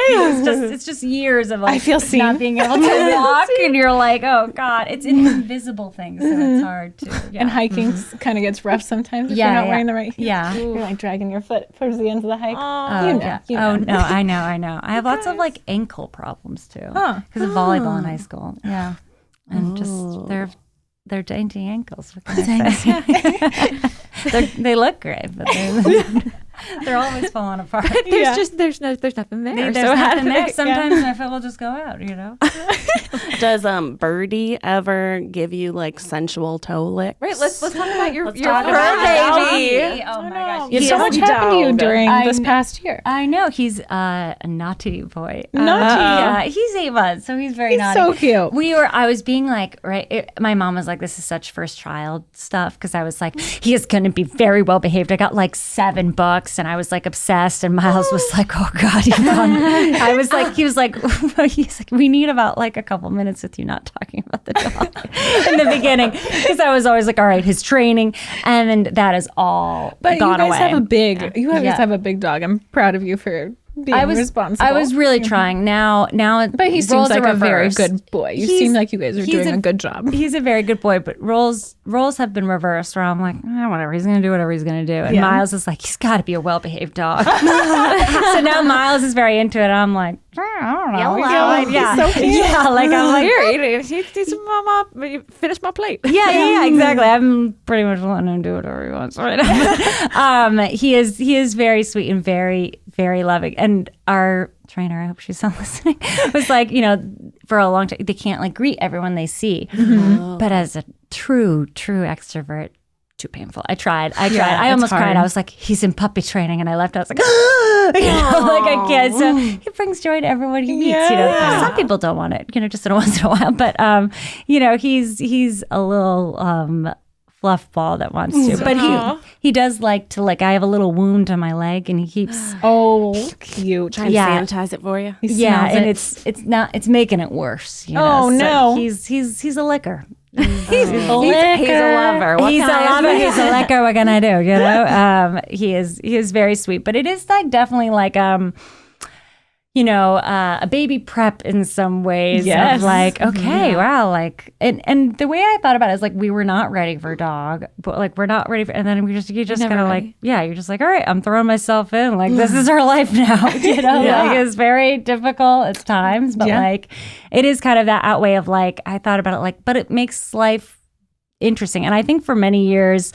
It's just years of like I feel seen. not being able to walk, and you're like, oh god, it's an invisible thing, so it's hard to. Yeah. And hiking kind of gets rough sometimes if Yeah, you're not yeah. wearing the right heels. Yeah. You're like dragging your foot towards the end of the hike. Oh, You know, yeah. you know. Oh no, I know. I have lots of like ankle problems too because of volleyball in high school. Yeah, and just they're dainty ankles. What can I say? They look great, but they're always falling apart. There's nothing there. There's so how nothing do there. they- Sometimes my foot will just go out. Does Birdie ever give you like sensual toe licks? Right. Let's talk about your talk fur about baby. Oh my gosh. You So much happened to you during this past year. I know he's a naughty boy. Naughty. Yeah, he's 8 months, so he's very naughty. so cute. I was being like, my mom was like, this is such first child stuff, because I was like, he is going to be very well behaved. I got like 7 books, and I was like obsessed. And Miles was like, oh God, I was like, he's like, we need about like a couple minutes with you not talking about the dog in the beginning, because I was always like, all right, his training, and then that is all But gone you guys away. have a big. You guys Yeah. have a big dog. I'm proud of you for being responsible. I was really trying. Now, But he seems roles like are a very reversed. good boy. You He's- seem like you guys are he's doing a good job. He's a very good boy, but roles have been reversed, where I'm like, whatever, he's gonna do whatever he's gonna do. And Yeah. Miles is like, he's got to be a well-behaved dog. So now Miles is very into it. I'm like, I don't know. Yeah, so cute. yeah. Like I'm like, Here, he some mama. Finish my plate. yeah, exactly. I'm pretty much letting him do whatever he wants right now. He is very sweet and very, very loving. And our trainer, I hope she's not listening, was like, for a long time, they can't like greet everyone they see. Mm-hmm. But as a true extrovert, too painful. I tried. I it's almost cried. hard. I was like, he's in puppy training, and I left. I was like, like I can't. So he brings joy to everyone he meets. Some people don't want it, just in once in a while. But he's a little fluff ball that wants to. But he does like to I have a little wound on my leg, and he keeps Cute. Trying to sanitize it for you. He and smells it. it's making it worse. Oh, So no. he's a licker. He's a lover. He's a lover. He's a licker. What can I do? You know, he is very sweet, but it is like definitely like a baby prep in some ways. Yes. Of like, okay, wow, like, and the way I thought about it is like we were not ready for a dog, but like we're not ready for, and then you just kind of like, you're just like, all right, I'm throwing myself in, like this is our life now. You know, like it's very difficult at times, but like it is kind of that outweigh of like I thought about it like, but it makes life interesting, and I think for many years.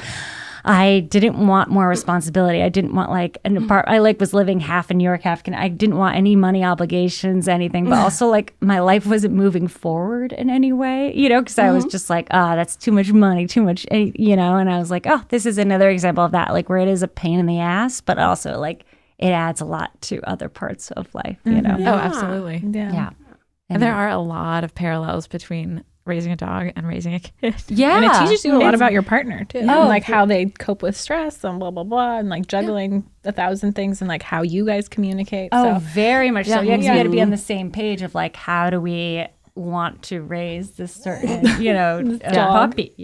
I didn't want more responsibility. I didn't want like an apartment. I like was living half in New York, half. I didn't want any money obligations, anything. But also like my life wasn't moving forward in any way, you know, because I was just like, that's too much money, too much, you know. And I was like, this is another example of that, like where it is a pain in the ass, but also like it adds a lot to other parts of life, you know. Oh, absolutely. Yeah. And there are a lot of parallels between raising a dog and raising a kid. Yeah. And it teaches you a lot about your partner too. Oh, And like how they cope with stress and blah, blah, blah. And like juggling 1,000 things and like how you guys communicate. Oh, So very much so. Yeah, 'cause we had to be on Mm-hmm. the same page of like, how do we want to raise this certain, you know, dog. puppy?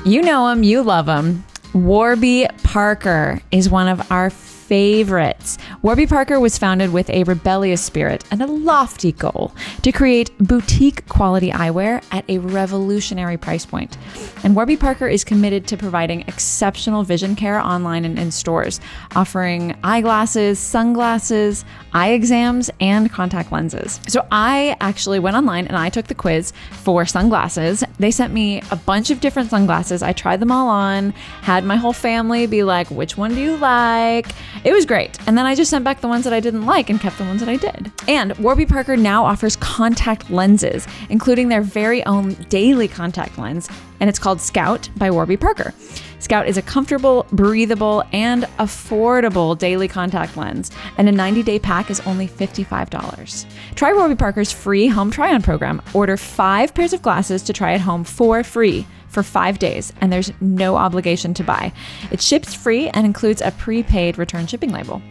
You know him, you love him. Warby Parker is one of our favorites. Warby Parker was founded with a rebellious spirit and a lofty goal to create boutique quality eyewear at a revolutionary price point. And Warby Parker is committed to providing exceptional vision care online and in stores, offering eyeglasses, sunglasses, eye exams, and contact lenses. So I actually went online and I took the quiz for sunglasses. They sent me a bunch of different sunglasses. I tried them all on, had my whole family be like, which one do you like? It was great. And then I just sent back the ones that I didn't like and kept the ones that I did. And Warby Parker now offers contact lenses, including their very own daily contact lens, and it's called Scout by Warby Parker. Scout is a comfortable, breathable, and affordable daily contact lens, and a 90-day pack is only $55. Try Warby Parker's free home try-on program. Order 5 pairs of glasses to try at home for free for 5 days, and there's no obligation to buy. It ships free and includes a prepaid return shipping label.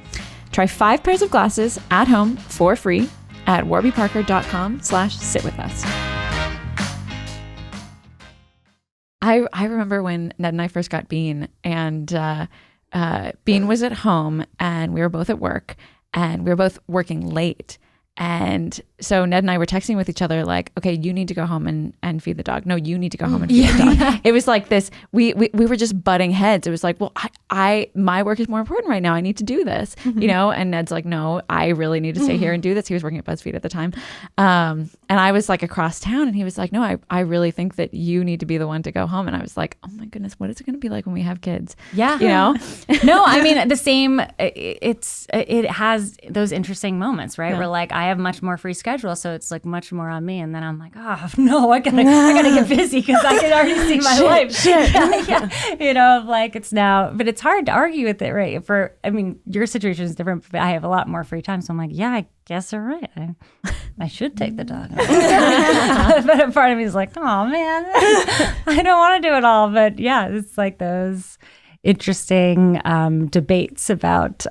Try 5 pairs of glasses at home for free at warbyparker.com/sitwithus. I remember when Ned and I first got Bean, and Bean was at home and we were both at work and we were both working late. And so Ned and I were texting with each other like, okay, you need to go home and feed the dog. No, you need to go home and feed the dog. Yeah. It was like this, we were just butting heads. It was like, well, my work is more important right now. I need to do this, you know? And Ned's like, no, I really need to stay here and do this. He was working at BuzzFeed at the time. And I was like across town and he was like, no, I really think that you need to be the one to go home. And I was like, oh my goodness, what is it going to be like when we have kids? Yeah. You know? No, I mean, the same, it has those interesting moments, right? Where like, I have much more free schedule, so it's like much more on me, and then I'm like, oh no, I gotta get busy because I can already see my life. Yeah, you know, like it's now, but it's hard to argue with it, right? I mean, your situation is different, but I have a lot more free time, so I'm like, yeah, I guess you're right. I should take the dog. But a part of me is like, oh man, I don't want to do it all. But yeah, it's like those interesting debates about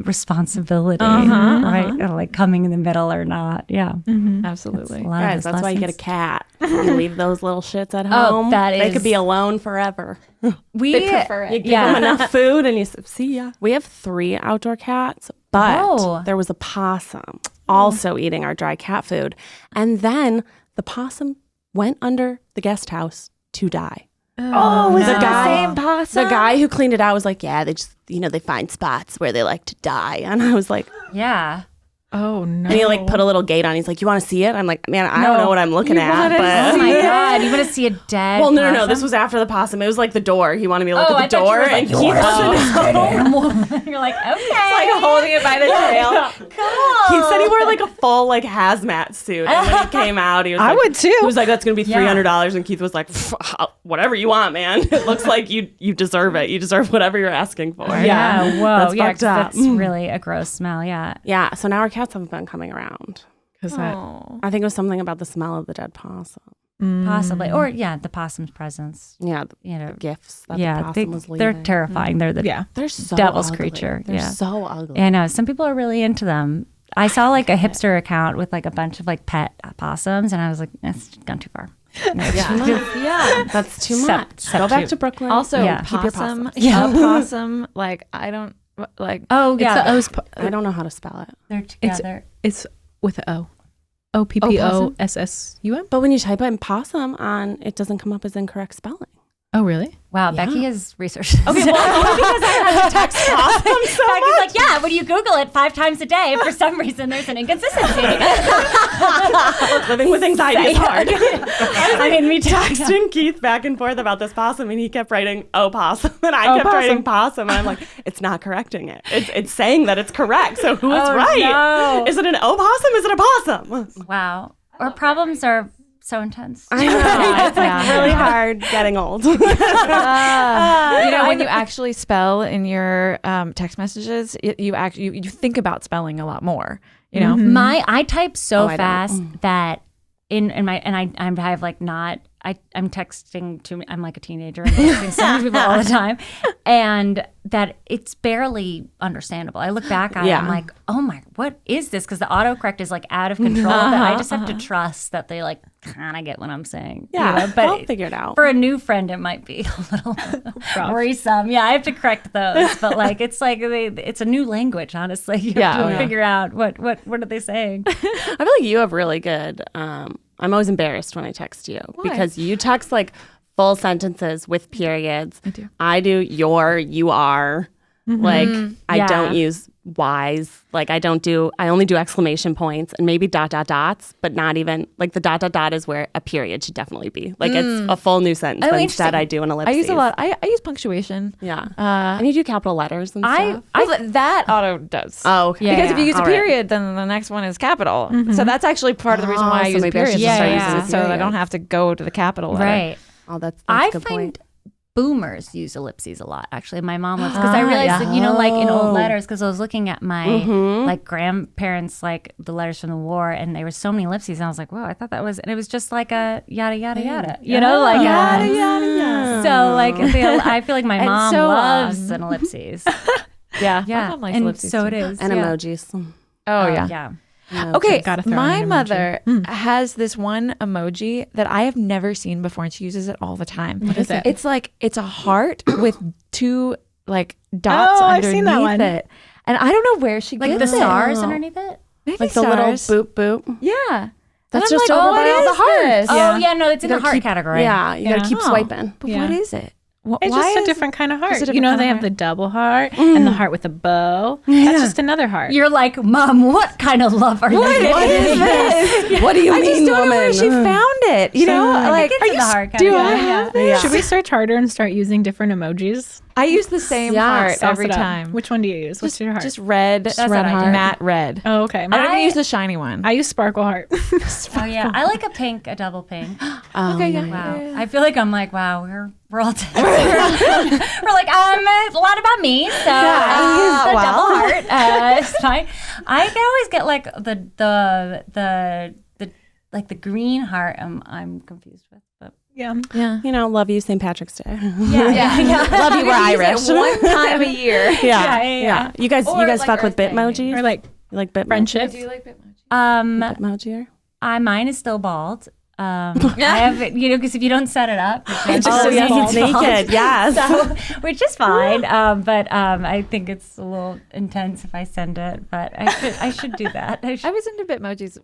responsibility, right? Or like coming in the middle or not. Yeah, Absolutely. Guys, that's why you get a cat. You leave those little shits at home. They could be alone forever. They prefer it. You give them enough food and you see ya. We have 3 outdoor cats, but there was a possum also eating our dry cat food. And then the possum went under the guest house to die. Was it the guy- same possum? The guy who cleaned it out was like, yeah, they just, they find spots where they like to die. And I was like, Yeah. Oh no. and he like put a little gate on. He's like, you want to see it? I'm like, man, I don't know what I'm looking at. Oh But my god, you want to see a dead? well, no. possum? This was after the possum. It was like the door. He wanted me to look Oh, at the door. And You're like, okay. like holding it by the tail. He said he wore like a full like hazmat suit. And when he came out, he was I like, would too. He was like, that's going to be $300. And Keith was like, whatever you want, man. It looks like you deserve it. You deserve whatever you're asking for. Yeah. Whoa. That's yeah. fucked up. That's really a gross smell. Yeah. Yeah. So now our cats haven't been coming around. Because I think it was something about the smell of the dead possum. Possibly. Or the possum's presence. Yeah. You know. Gifts that the possum was leaving. They're terrifying. They're the They're so devil's ugly. creature. They're Yeah. so ugly. I know. Some people are really into them. I saw like a hipster account with like a bunch of like pet possums, and I was like, that's gone too far. Yeah, that's too much. Go back to Brooklyn. Also, Yeah. Keep your possum. possums. Yeah, possum. Like I don't like. Oh yeah, It's the O's. I don't know how to spell it. they're together. It's with an O. OPPOSSUM. But when you type in possum on, it doesn't come up as incorrect spelling. Oh, really? Wow, Yeah. Becky has researced. Okay, well, only because I have to text possum so Becky's much. like, yeah, when you Google it 5 times a day, for some reason there's an inconsistency. Living with anxiety is hard. I mean, me too. Texting Keith back and forth about this possum, and he kept writing opossum, and I kept writing possum, and I'm like, it's not correcting it. It's saying that it's correct, so who is right? no. Is it an opossum? Is it a possum? Wow. Our problems are so intense. I know. It's like really hard getting old. You know, when you actually spell in your text messages, you think about spelling a lot more. You know, I type so I don't. fast that I have like not. I'm texting to I'm like a teenager and texting so many people all the time, and that it's barely understandable. I look back at it, I'm like, oh my, what is this? Because the autocorrect is like out of control. That I just have to trust that they like kind of get what I'm saying. Yeah, you know? But I'll figure it out. for a new friend, it might be a little worrisome. Yeah, I have to correct those, but like it's like it's a new language. Honestly, you have to figure out what are they saying. I feel like you have really good. I'm always embarrassed when I text you because you text like full sentences with periods. I do your, you are. Like I don't use Y's. Like I only do exclamation points and maybe ... dots, but not even like the ... is where a period should definitely be. Like it's a full new sentence, but instead I do an ellipsis. I use a lot. I use punctuation. Yeah. And you do capital letters and stuff. That auto does. Oh, okay. Because if you use a All right. period, then the next one is capital. So that's actually part of the reason why I so use maybe I should periods. start using So I periods. don't have to go to the capital letter. Right. Oh, that's I a good find point. boomers use ellipses a lot. Actually, my mom loves because I realized that, you know, like in old letters, because I was looking at my like grandparents, like the letters from the war, and there were so many ellipses, and I was like, whoa, I thought that was, and it was just like a yada yada yada, you know, like Yada, yada, yada. So like I feel like my And mom so, loves an ellipses. Yeah. Yeah, My mom likes and ellipses so too. it is. And yeah. emojis. Oh, yeah. Yeah. Okay, Gotta throw in my an emoji. mother has this one emoji that I have never seen before, and she uses it all the time. What is it? It's like it's a heart with 2 like dots Oh, I've underneath seen that one. it, and I don't know where she Like gets the it. stars underneath it. Maybe Like the little stars. boop boop. Yeah, That's And I'm just like, over oh, by what all the is hearts. this? Oh yeah, no, it's in the gotta heart keep- category. Yeah, you gotta keep Oh. swiping. But Yeah. what is it? It's Why just a is- different kind of heart. It's a You know, different they kind have of the double heart and the heart with a bow. That's just another heart. You're like, Mom, what kind of love are you giving What is me? this? What do you I mean, just don't know where woman? she found it. You know, like It's in the heart do category. I have this? Yeah. Should we search harder and start using different emojis? I use the same Yeah, heart Sauce every it up. time. Which one do you use? What's your heart? Just red, what I do. matte red. oh, okay. I don't even use the shiny one. I use sparkle heart. Oh yeah, I like a pink, a double pink. Okay, yeah. Wow, I feel like I'm like, wow, we're all we're like, a lot about me, so I use the double heart. It's fine. I can always get like the like the green heart. I'm confused with, but yeah. Yeah. You know, love you, St. Patrick's Day. yeah. Love you, we're Irish. One time a year. Yeah. You guys Or fuck like with Earth Day, Bitmojis? Or like You like Bitmoji? friendship. Do you like Bitmoji? Bitmoji? Mine is still bald. I have, you know, because if you don't set it up, it's Oh, yes, it's it's bald. naked. Yes. So, which is fine, but I think it's a little intense if I send it. But I should do that. I was into Bitmojis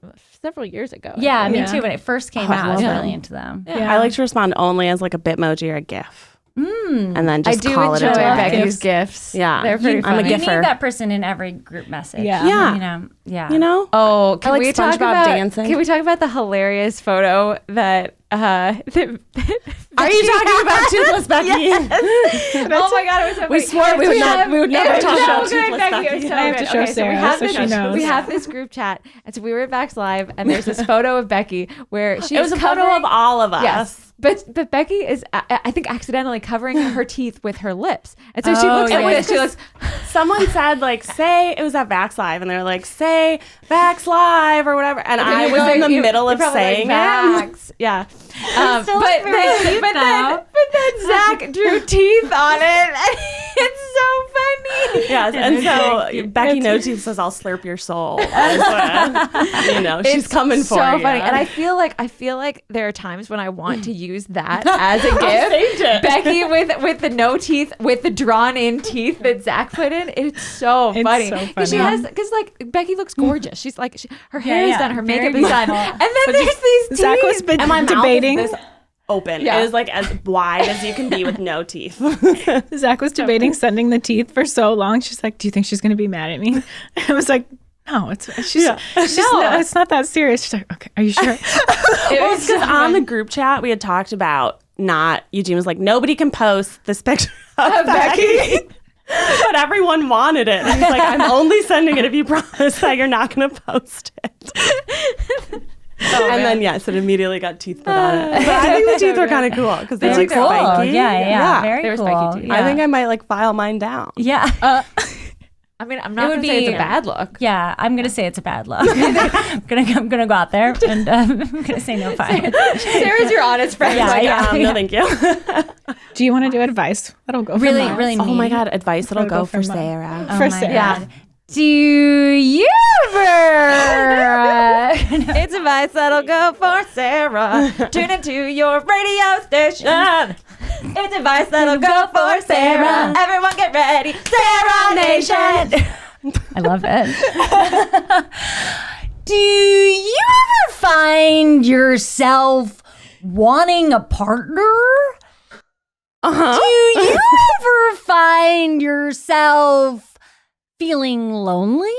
several years ago. Yeah, me Yeah. too. When it first came I out, I was love really them. into them. I like to respond only as like a Bitmoji or a GIF. And then I just do call it enjoy a day. Becky's gifts. Yeah. They're pretty I'm a funny. You giffer. need that person in every group message. Yeah. Yeah. You know. Yeah. You know? Oh, can like we talk SpongeBob about dancing. Can we talk about the hilarious photo that Are you talking about Toothless Becky? Oh my god, it was so We funny. swore we would never It was talk so about good, Toothless Becky. It was Becky. so I have to good. show Okay, so Sarah we have so this, she knows. We have this group chat, and so we were at Vax Live, and there's this photo of Becky where she's It was a photo covering- of all of us. Yes. But Becky is, I think, accidentally covering her teeth with her lips. And so she looks like yeah. this. She looks, Someone said like, say, it was at Vax Live, and they were like, say Vax Live or whatever. And I was in the middle of saying it. Vax. Yeah. still But very cute, though. then Zach drew teeth on it. And it's so funny. Yes, and so Becky No Teeth says, "I'll slurp your soul." She's coming for so you. funny. And I feel like there are times when I want to use that as a gift. Becky with the no teeth, with the drawn in teeth that Zach put in. It's so funny. Because like Becky looks gorgeous. She's like her hair is done, her makeup is done, and then there's these teeth. Zach was been and my debating. mouth is this open. Yeah. It is like as wide as you can be with no teeth. Zach was debating sending the teeth for so long. She's like, "Do you think she's going to be mad at me?" I was like, "No, it's not that serious." She's like, "Okay, are you sure?" Well, it's because on the group chat we had talked about Eugene was like, nobody can post this picture of Becky. But everyone wanted it. And he's like, I'm only sending it if you promise that you're not going to post it. Then, it immediately got teeth put on it. But I think the teeth are kind of cool because they're like cool. spiky. Yeah. Very They're cool. spiky teeth. Yeah. I think I might like file mine down. Yeah. I mean, I'm not going to say it's a bad look. Yeah, I'm gonna say it's a bad look. I'm gonna go out there and I'm gonna say no fine. Sarah's your honest friend. No, thank you. Do you want to do advice? That'll go for Really, Miles. really. Oh my neat. God, advice that'll go for Mom. Sarah. Oh For my Sarah. God. Do you ever? It's advice that'll go for Sarah. Tune into your radio station. It's advice that'll go for Sarah. Everyone get ready. Sarah Nation. I love it. Do you ever find yourself wanting a partner? Uh-huh. Do you ever find yourself feeling lonely?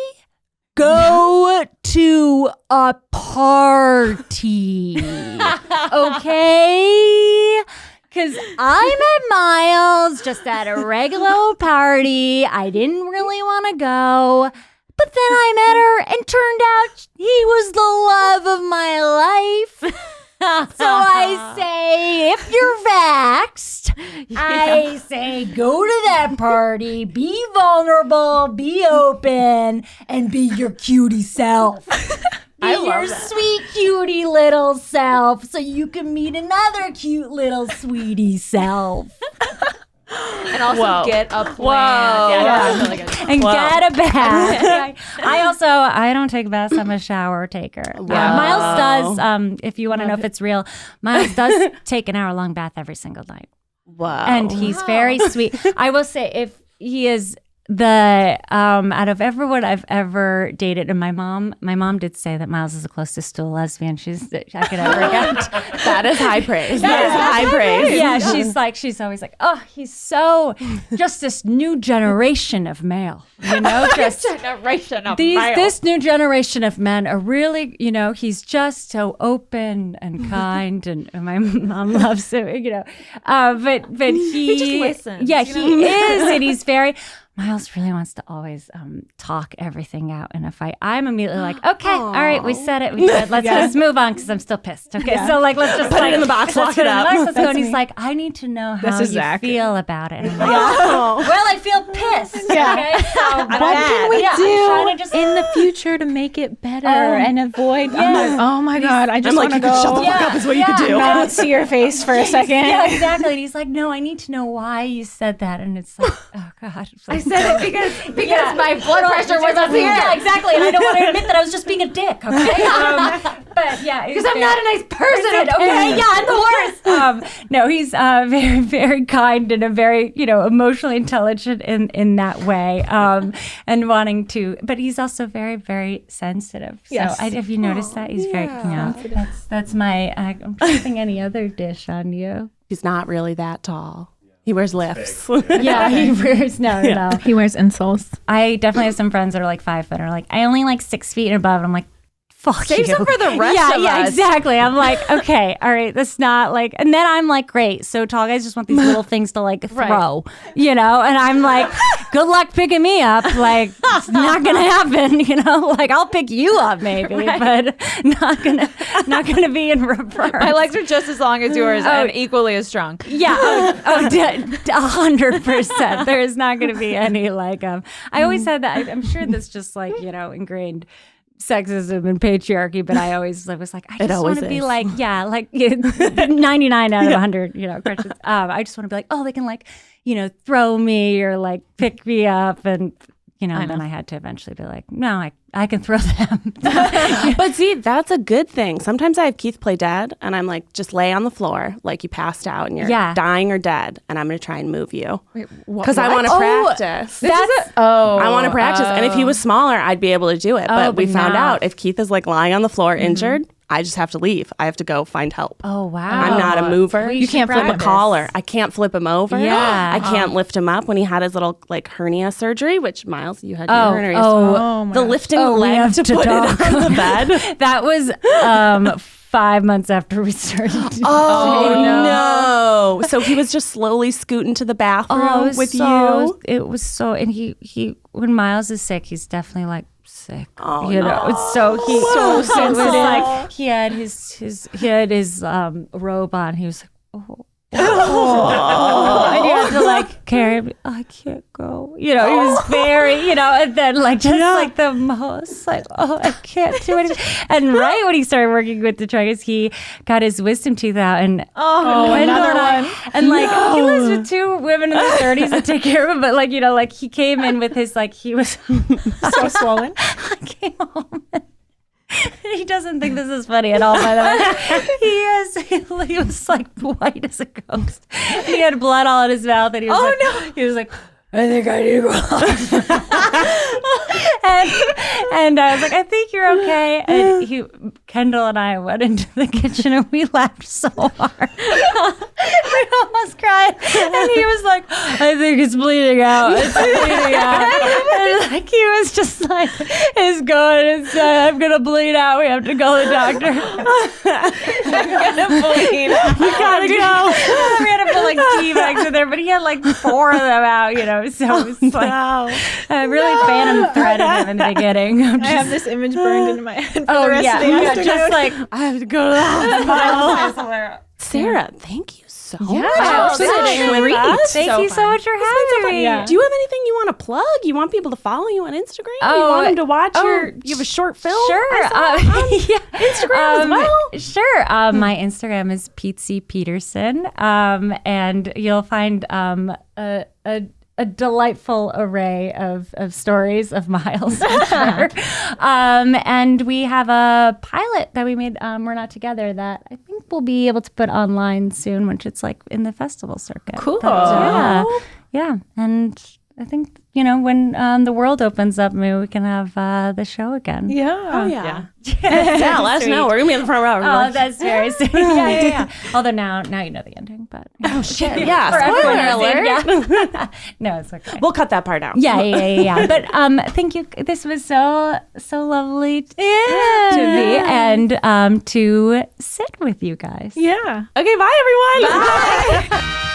Go to a party. Okay? Because I met Miles just at a regular old party. I didn't really want to go. But then I met her and turned out he was the love of my life. So I say, if you're vaxxed, I say go to that party, be vulnerable, be open, and be your cutie self. Be your sweet cutie little self so you can meet another cute little sweetie self. And also get a plan. Yeah, that's really good. And get a bath. I don't take baths. I'm a shower taker. Miles does, if you want to know if it's real, Miles does take an hour-long bath every single night. Wow. And he's very sweet. I will say, if he is the out of everyone I've ever dated, and my mom did say that Miles is the closest to a lesbian I could ever get. That is high praise. That is high praise. Yeah, she's always like, oh, he's so just this new generation of male, just Generation of this new generation of men are really, he's just so open and kind, and my mom loves him, but he just listens. Yeah, he is, and he's very. Miles really wants to always talk everything out in a fight. I'm immediately like, okay, all right, we said it, we did. Let's just move on because I'm still pissed. Okay, so let's just put it in the box, lock it up. Let's go. And he's like, I need to know how you Zach. feel about it. And I'm like, well, I feel pissed. Yeah. Okay, so What can we do in the future to make it better and avoid? Oh my God, I just I'm like, want you to could shut the go. fuck up is what you could do. Not see your face for a second. Yeah, exactly. And he's like, no, I need to know why you said that. And it's like, oh God. I said it because my blood pressure was up here. Yeah, exactly. And I don't want to admit that I was just being a dick, okay? But yeah. Because I'm not a nice person, Okay, yeah, I'm the worst. No, he's very, very kind and a very, emotionally intelligent in that way, and wanting to. But he's also very, very sensitive. So Yes. have you noticed that? He's very, that's my. I'm choosing any other dish on you. He's not really that tall. He wears lifts. Yeah, he wears no. He wears insoles. I definitely have some friends that are like 5 foot, or like I only like 6 feet and above, and I'm like, fuck Save you. some for the rest of Yeah, us. exactly. I'm like, okay, all right, that's not like, and then I'm like, great. So tall guys just want these little things to like throw, and I'm like, good luck picking me up. Like, it's not gonna happen, Like I'll pick you up maybe, but not gonna be in reverse. My legs are just as long as yours and equally as strong. Yeah, 100%. There is not going to be any like. I always said that. I'm sure that's just like ingrained sexism and patriarchy. But I always was like, I just want to be like, 99 out of 100. Crutches. I just want to be like, oh, they can like, throw me or like pick me up. And, then I had to eventually be like, no, I can throw them. But see, that's a good thing. Sometimes I have Keith play dead and I'm like, just lay on the floor like you passed out and you're dying or dead. And I'm going to try and move you. Because I want to practice. I want to practice. And if he was smaller, I'd be able to do it. But we found out if Keith is like lying on the floor injured, I just have to leave. I have to go find help. Oh, wow. I'm not a mover. You can't flip a collar. I can't flip him over. Yeah. I can't lift him up when he had his little like hernia surgery, which Miles, you had your hernia. The lifting the leg to put it on the bed. That was 5 months after we started. No. So he was just slowly scooting to the bathroom with you. It was so, and he when Miles is sick, he's definitely like sick. Oh, It's so he so sensitive. Like he had his robe on. He was like, and you had to like carry him. I can't go. He was very, and then like just like the most like, I can't do anything. And right when he started working with the Detritus, he got his wisdom teeth out, and another one. And like he lives with two women in their 30s that take care of him, but like like he came in with his like he was so swollen. I came home. He doesn't think this is funny at all, by the way. He was like white as a ghost. He had blood all in his mouth, and he was he was like, I think I need to go and I was like, I think you're okay. And Kendall and I went into the kitchen and we laughed so hard. We almost cried. And he was like, I think it's bleeding out. It's bleeding out. And like he was just like, it's going. I'm going to bleed out. We have to go to the doctor. I'm going to bleed out. You got to go. We had to put like tea bags in there, but he had like 4 of them out, So it was like, I really phantom threaded him in the beginning. I have this image burned into my head for the rest of the afternoon. Just like, I have to go to the hospital. Sarah, thank you so much. Thank you so much for having me. Yeah. Do you have anything you want to plug? You want people to follow you on Instagram? You want them to watch you have a short film? Sure. Instagram as well? Sure. My Instagram is Pixie Peterson. And you'll find a delightful array of stories of Miles. And we have a pilot that we made, We're Not Together, that I think we'll be able to put online soon, once it's like in the festival circuit. Cool. Yeah. And I think, when the world opens up, maybe we can have the show again. Yeah. Oh, yeah. Yeah, let us know. We're going to be in the front row. Oh, that's very sweet. Yeah. Although now you know the ending, but. Oh, shit. Yeah. For Spoiler everyone alert. Yeah. No, it's okay. We'll cut that part out. Yeah. But thank you. This was so lovely to be and to sit with you guys. Yeah. Okay, bye, everyone. Bye.